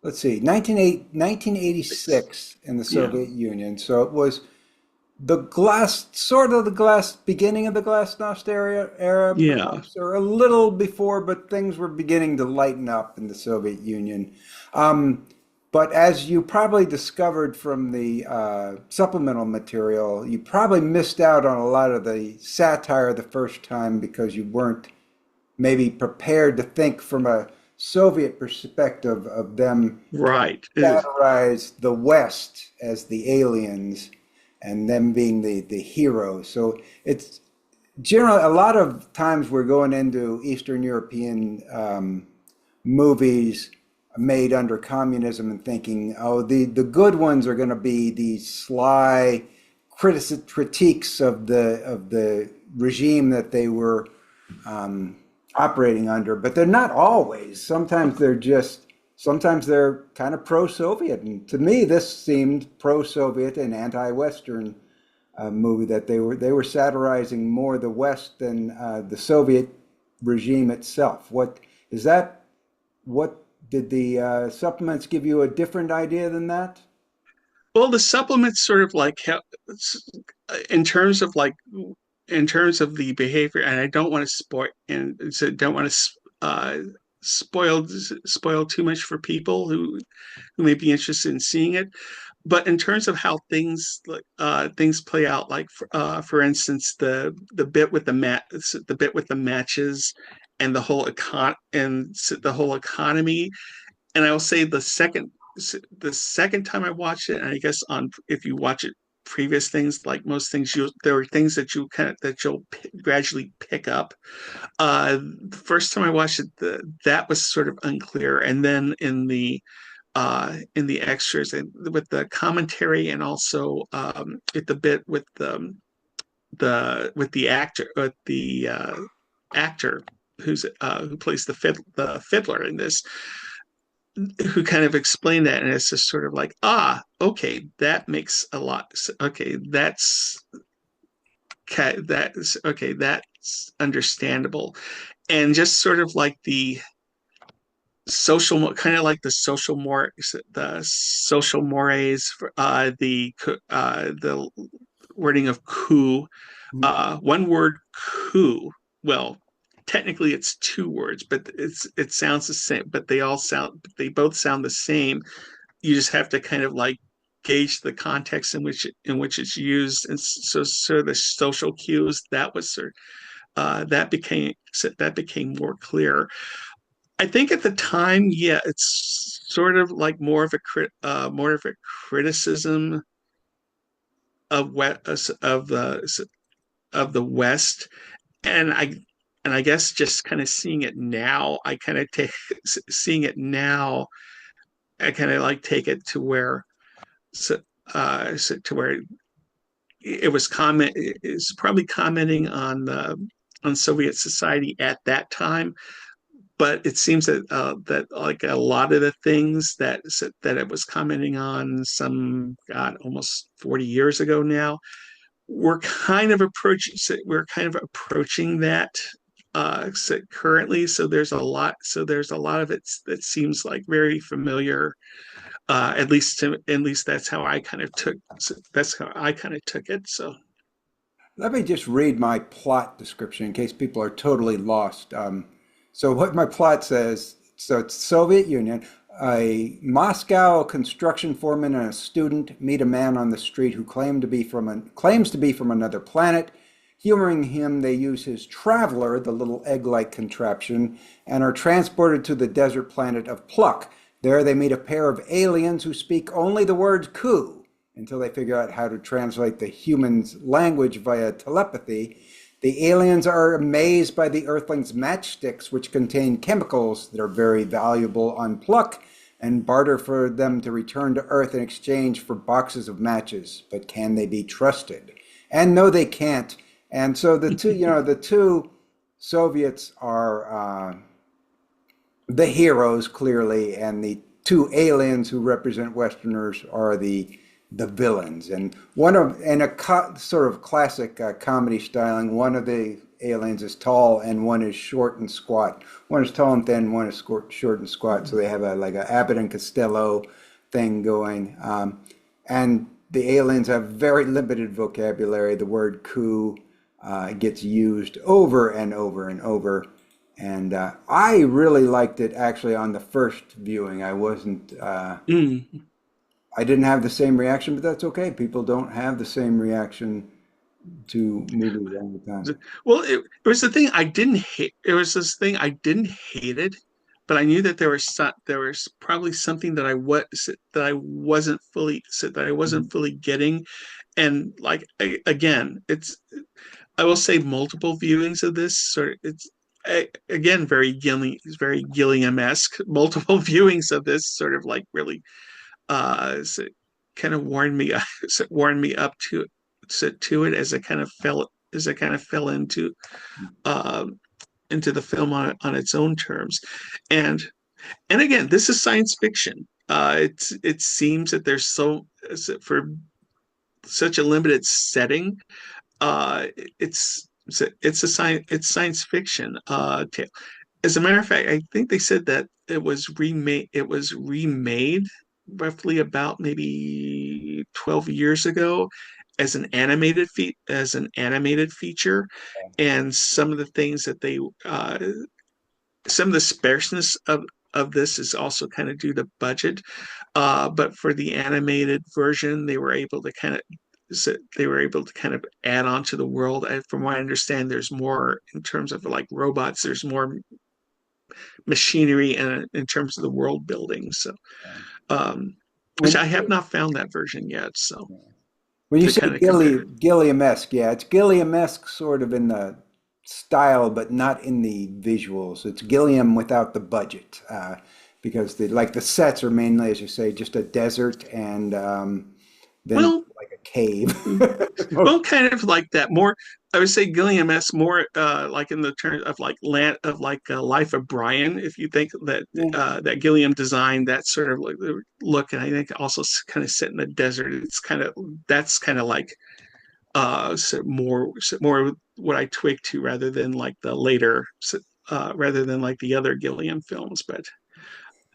let's see, 1986 in the Yeah, Soviet Union. So it was the glass, sort of the glass, beginning of the glasnost era, yeah. perhaps, or a little before, but things were beginning to lighten up in the Soviet Union. Um, but as you probably discovered from the supplemental material, you probably missed out on a lot of the satire the first time because you weren't maybe prepared to think from a Soviet perspective of them trying Right. to satirize the West as the aliens and them being the heroes. So it's generally a lot of times we're going into Eastern European movies made under communism and thinking, oh, the good ones are going to be these sly critiques of the regime that they were um, operating under, but they're not always. Sometimes they're kind of pro-Soviet. And to me, this seemed pro-Soviet and anti-Western movie that they were satirizing more the West than the Soviet regime itself. What is that? What did the supplements give you a different idea than that? Well, the supplements sort of like in terms of like in terms of the behavior, and I don't want to spoil and so don't want to spoil too much for people who may be interested in seeing it. But in terms of how things play out, like for instance, the bit with the matches and the whole economy, and I will say the second time I watched it, and I guess on if you watch it previous things, like most things, there were things that you'll gradually pick up. The first time I watched it, that was sort of unclear, and then in the extras and with the commentary, and also at the bit with the actor who plays the fiddler in this, who kind of explained that, and it's just sort of like, okay, that makes a lot. Okay, that's understandable, and just sort of like the social, kind of like the social mores, the wording of coup, one word coup. Well, technically it's two words, but it sounds the same, but they both sound the same. You just have to kind of like gauge the context in which it's used. And so the social cues, that became more clear. I think at the time, yeah, it's sort of like more of a criticism of the West, and I guess just kind of seeing it now, seeing it now, I kind of like take it to where, to where it was it's probably commenting on Soviet society at that time, but it seems that like a lot of the things that it was commenting on, almost 40 years ago now, we're kind of approaching that currently. So there's a lot of it that seems like very familiar. At least that's how I kind of took it. So Let me just read my plot description in case people are totally lost. So what my plot says, so it's Soviet Union. A Moscow construction foreman and a student meet a man on the street who claims to be from another planet. Humoring him, they use his traveler, the little egg-like contraption, and are transported to the desert planet of Pluck. There they meet a pair of aliens who speak only the word coup until they figure out how to translate the human's language via telepathy. The aliens are amazed by the Earthlings' matchsticks, which contain chemicals that are very valuable on Pluck, and barter for them to return to Earth in exchange for boxes of matches. But can they be trusted? And no, they can't. And so the two Soviets are the heroes, clearly, and the two aliens who represent Westerners are the villains. And sort of classic comedy styling, one of the aliens is tall and one is short and squat. One is tall and thin, one is short and squat. So they have like a Abbott and Costello thing going. And the aliens have very limited vocabulary. The word coup gets used over and over and over. And I really liked it actually on the first viewing. I didn't have the same reaction, but that's okay. People don't have the same reaction to movies all the time. well, it was the thing I didn't hate. It was this thing I didn't hate it, but I knew that there was probably something that I wasn't fully getting. And like again, I will say multiple viewings of this sort. Again, very Gilliam-esque. Multiple viewings of this sort of like really so kind of warmed me up to it as I kind of fell uh, into the film on its own terms. And again, this is science fiction. It seems that for such a limited setting, uh, it's science fiction tale. As a matter of fact, I think they said that it was remade roughly about maybe 12 years ago as an animated feature, and some of the sparseness of this is also kind of due to budget. But for the animated version, they were able to kind of add on to the world. And from what I understand, there's more in terms of like robots. There's more machinery, and in terms of the world building. So, which And I have not found that version yet. So, When you to say kind of compare. Gilliam-esque, yeah, it's Gilliam-esque sort of in the style, but not in the visuals. It's Gilliam without the budget, because the sets are mainly, as you say, just a desert and then Well, like a cave. well, kind of like that. More, I would say Gilliam-esque, more like in the terms of like land of like Life of Brian. If you think that Yeah. that Gilliam designed that sort of like the look, and I think also kind of set in the desert. It's kind of that's kind of like so more what I twig to rather than like the later rather than like the other Gilliam films. But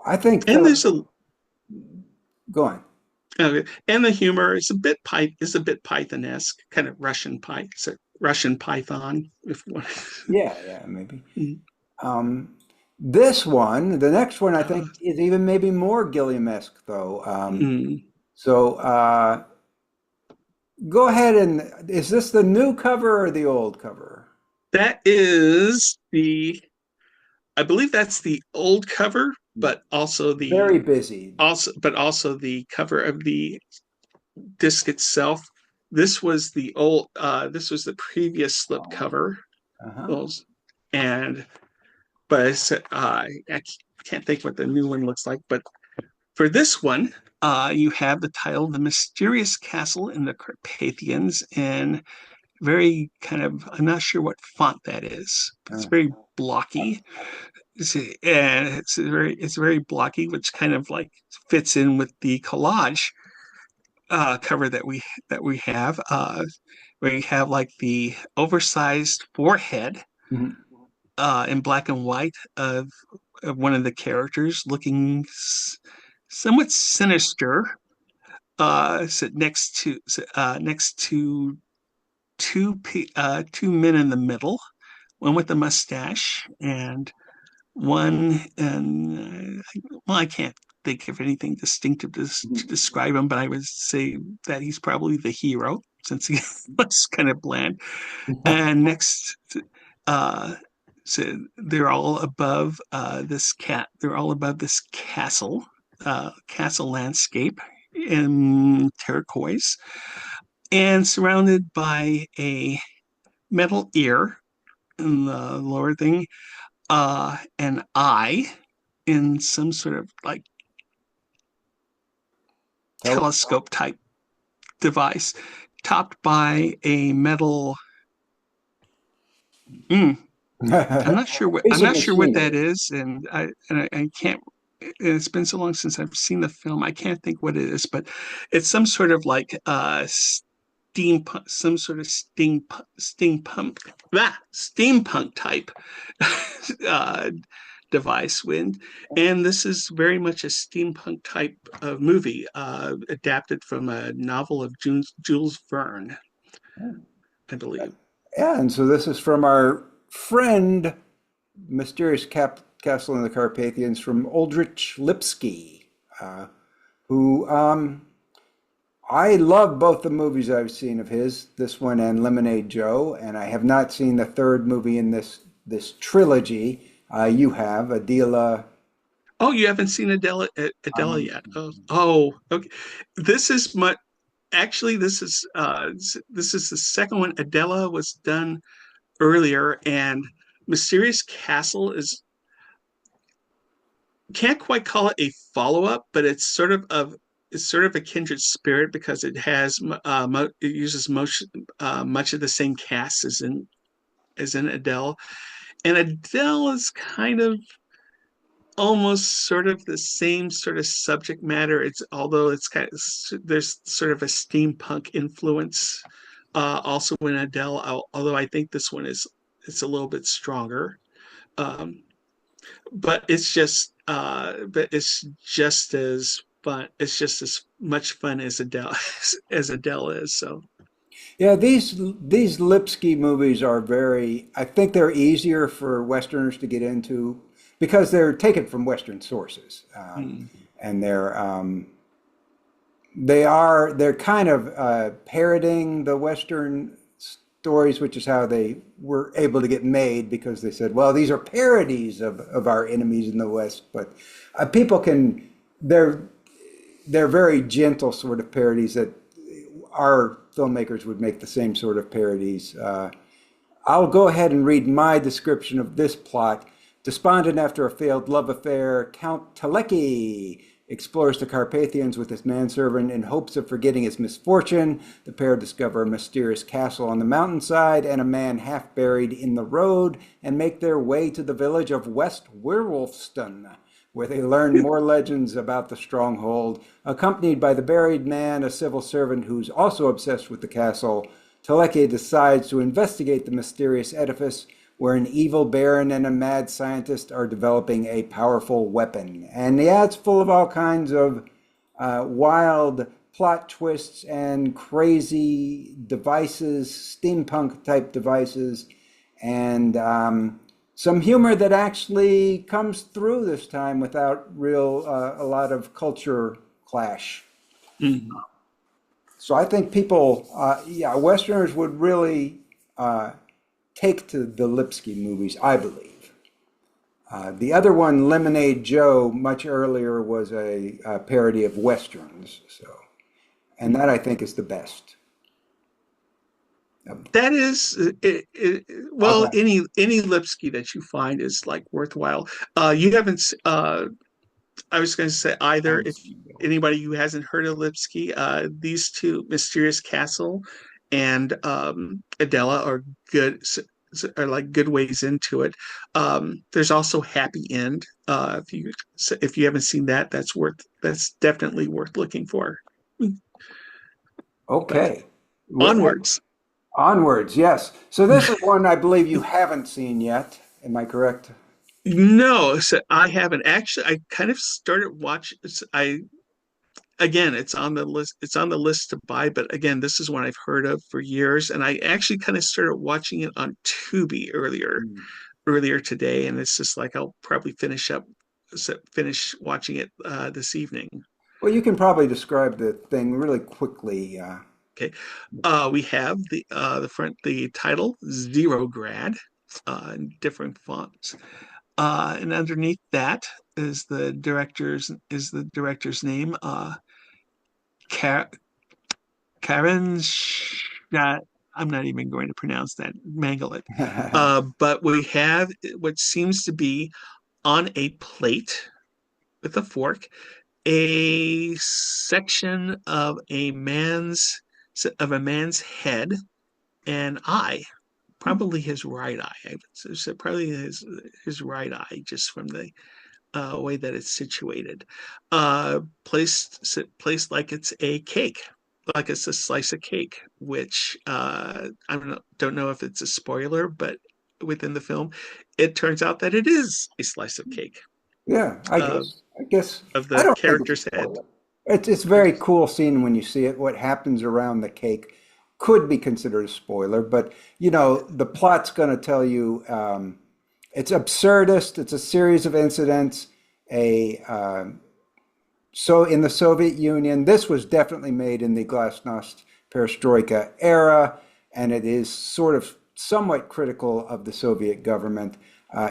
I think and there's a go on. and the humor is a bit Python-esque, kind of Russian Python, if you want. Yeah, yeah, maybe. This one, the next one, I think is even maybe more Gilliam-esque though. Mm. So go ahead and is this the new cover or the old cover? That is the, I believe that's the old cover, but Very busy. also the cover of the disc itself. This was the old, this was the previous slip cover, Uh-huh. those, and but I can't think what the new one looks like. But for this one, you have the title, "The Mysterious Castle in the Carpathians," and very kind of, I'm not sure what font that is. It's very blocky. And it's very blocky, which kind of like fits in with the collage cover that we have, where you have like the oversized forehead Mhm. in black and white of one of the characters looking somewhat sinister, sit next to two men in the middle, one with a mustache and one, and well, I can't think of anything distinctive to describe him, but I would say that he's probably the hero since he looks kind of bland. And next, uh, so they're all above They're all above this castle landscape in turquoise, and surrounded by a metal ear in the lower thing, an eye in some sort of like telescope type device, topped by a metal. Mm, I'm Piece of not sure what machinery. that is, and I can't. It's been so long since I've seen the film. I can't think what it is, but it's some sort of like steampunk, some sort of steampunk type uh, device. And this is very much a steampunk type of movie, adapted from a novel of Jules Verne, I believe. Yeah, and so this is from our friend, Mysterious Castle in the Carpathians from Aldrich Lipsky, who I love both the movies I've seen of his, this one and Lemonade Joe, and I have not seen the third movie in this trilogy. You have Adela. Oh, you haven't seen Adela Um, yet? Oh, okay. This is my actually this is the second one. Adela was done earlier, and Mysterious Castle is, can't quite call it a follow-up, but it's sort of a kindred spirit because it has it uses much of the same cast as in Adele, and Adele is kind of almost sort of the same sort of subject matter. It's, although it's kind of, there's sort of a steampunk influence also in Adele, although I think this one is, it's a little bit stronger. Um, but it's just as fun. It's just as much fun as Adele as Adele is. So yeah, these Lipsky movies are very. I think they're easier for Westerners to get into because they're taken from Western sources, mm, and they're kind of parroting the Western stories, which is how they were able to get made because they said, well, these are parodies of our enemies in the West. But people can, they're very gentle sort of parodies that our filmmakers would make the same sort of parodies. I'll go ahead and read my description of this plot. Despondent after a failed love affair, Count Teleki explores the Carpathians with his manservant in hopes of forgetting his misfortune. The pair discover a mysterious castle on the mountainside and a man half buried in the road and make their way to the village of West Werewolfston, where they learn more legends about the stronghold. Accompanied by the buried man, a civil servant who's also obsessed with the castle, Teleki decides to investigate the mysterious edifice where an evil baron and a mad scientist are developing a powerful weapon. And yeah, it's full of all kinds of wild plot twists and crazy devices, steampunk type devices, and some humor that actually comes through this time without a lot of culture clash. Mm-hmm. So I think people, Westerners would really take to the Lipsky movies, I believe. The other one, Lemonade Joe, much earlier, was a parody of Westerns. And that I think is the best. That is, well, any Lipsky that you find is like worthwhile. You haven't. I was going to say either if anybody who hasn't heard of Lipsky, these two, Mysterious Castle and Adela, are good. Are like good ways into it. There's also Happy End. If you haven't seen that, that's definitely worth looking for. Okay. Onwards. Onwards, yes. So this is one I believe you haven't seen yet. Am I correct? No, so I haven't actually. I kind of started watching. Again, it's on the list. It's on the list to buy, but again, this is one I've heard of for years, and I actually kind of started watching it on Tubi earlier today, and it's just like I'll probably finish watching it this evening. Well, you can probably describe the thing really quickly. Okay, we have the title Zerograd, in different fonts. And underneath that is the director's name, Karen. I'm not even going to pronounce that. Mangle it. But we have what seems to be on a plate with a fork a section of a man's head and eye. Probably his right eye. I would say probably his right eye, just from the way that it's situated. Placed like it's a cake, like it's a slice of cake. Which I don't know if it's a spoiler, but within the film, it turns out that it is a slice of cake. Yeah, I guess of I the don't character's head. It's very cool scene when you see it. What happens around the cake could be considered a spoiler, but the plot's going to tell you it's absurdist. It's a series of incidents. So in the Soviet Union, this was definitely made in the Glasnost Perestroika era, and it is sort of somewhat critical of the Soviet government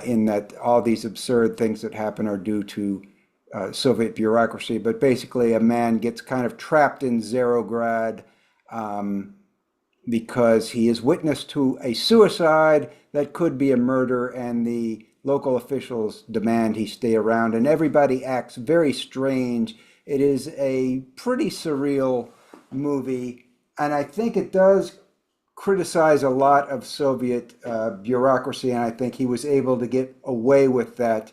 in that all these absurd things that happen are due to Soviet bureaucracy. But basically, a man gets kind of trapped in Zerograd because he is witness to a suicide that could be a murder, and the local officials demand he stay around, and everybody acts very strange. It is a pretty surreal movie, and I think it does criticize a lot of Soviet bureaucracy, and I think he was able to get away with that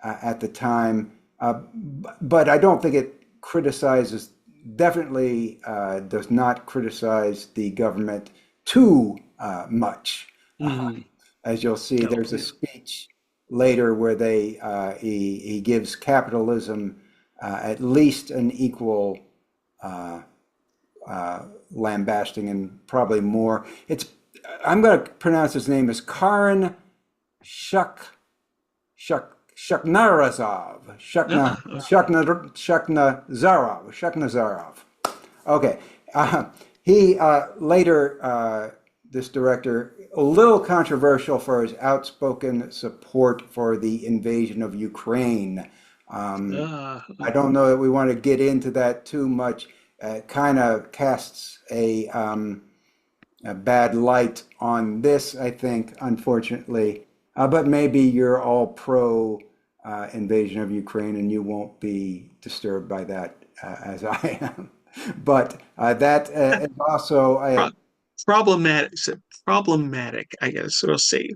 at the time. But I don't think it criticizes, definitely does not criticize the government too much. As you'll see, there's a speech later where he gives capitalism at least an equal lambasting, and probably more. I'm going to pronounce his name as Karen Shaknazarov. Okay. He later, this director, a little controversial for his outspoken support for the invasion of Ukraine. I don't know that we want to get into that too much. kind of casts a bad light on this, I think, unfortunately. But maybe you're all pro invasion of Ukraine and you won't be disturbed by that as I am. But that is also a problematic. Problematic, I guess we'll say.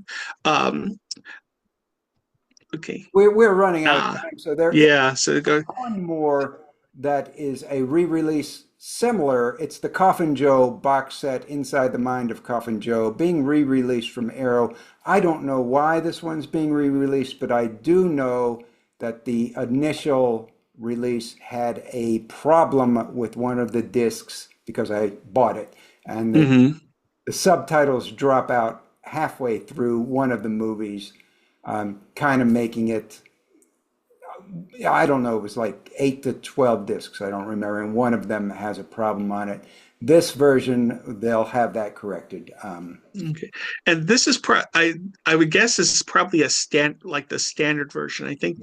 Okay. We're running out of time, so there is Yeah. So go. one more that is a re-release similar. It's the Coffin Joe box set, Inside the Mind of Coffin Joe, being re-released from Arrow. I don't know why this one's being re-released, but I do know that the initial release had a problem with one of the discs because I bought it, and the subtitles drop out halfway through one of the movies, kind of making it, I don't know, it was like 8 to 12 discs, I don't remember, and one of them has a problem on it. This version, they'll have that corrected. Okay, and this is I would guess this is probably like the standard version. I think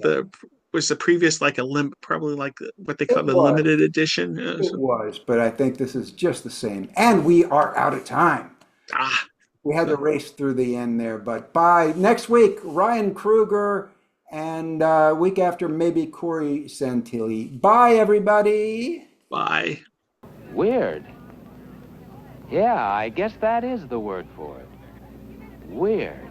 was the previous like probably like what they call the limited edition. It was, but I think this is just the same. And we are out of time. We had to race through the end there, but by next week, Ryan Kruger, and week after, maybe Corey Santilli. Bye, everybody. Bye. Weird. Yeah, I guess that is the word for it. Weird.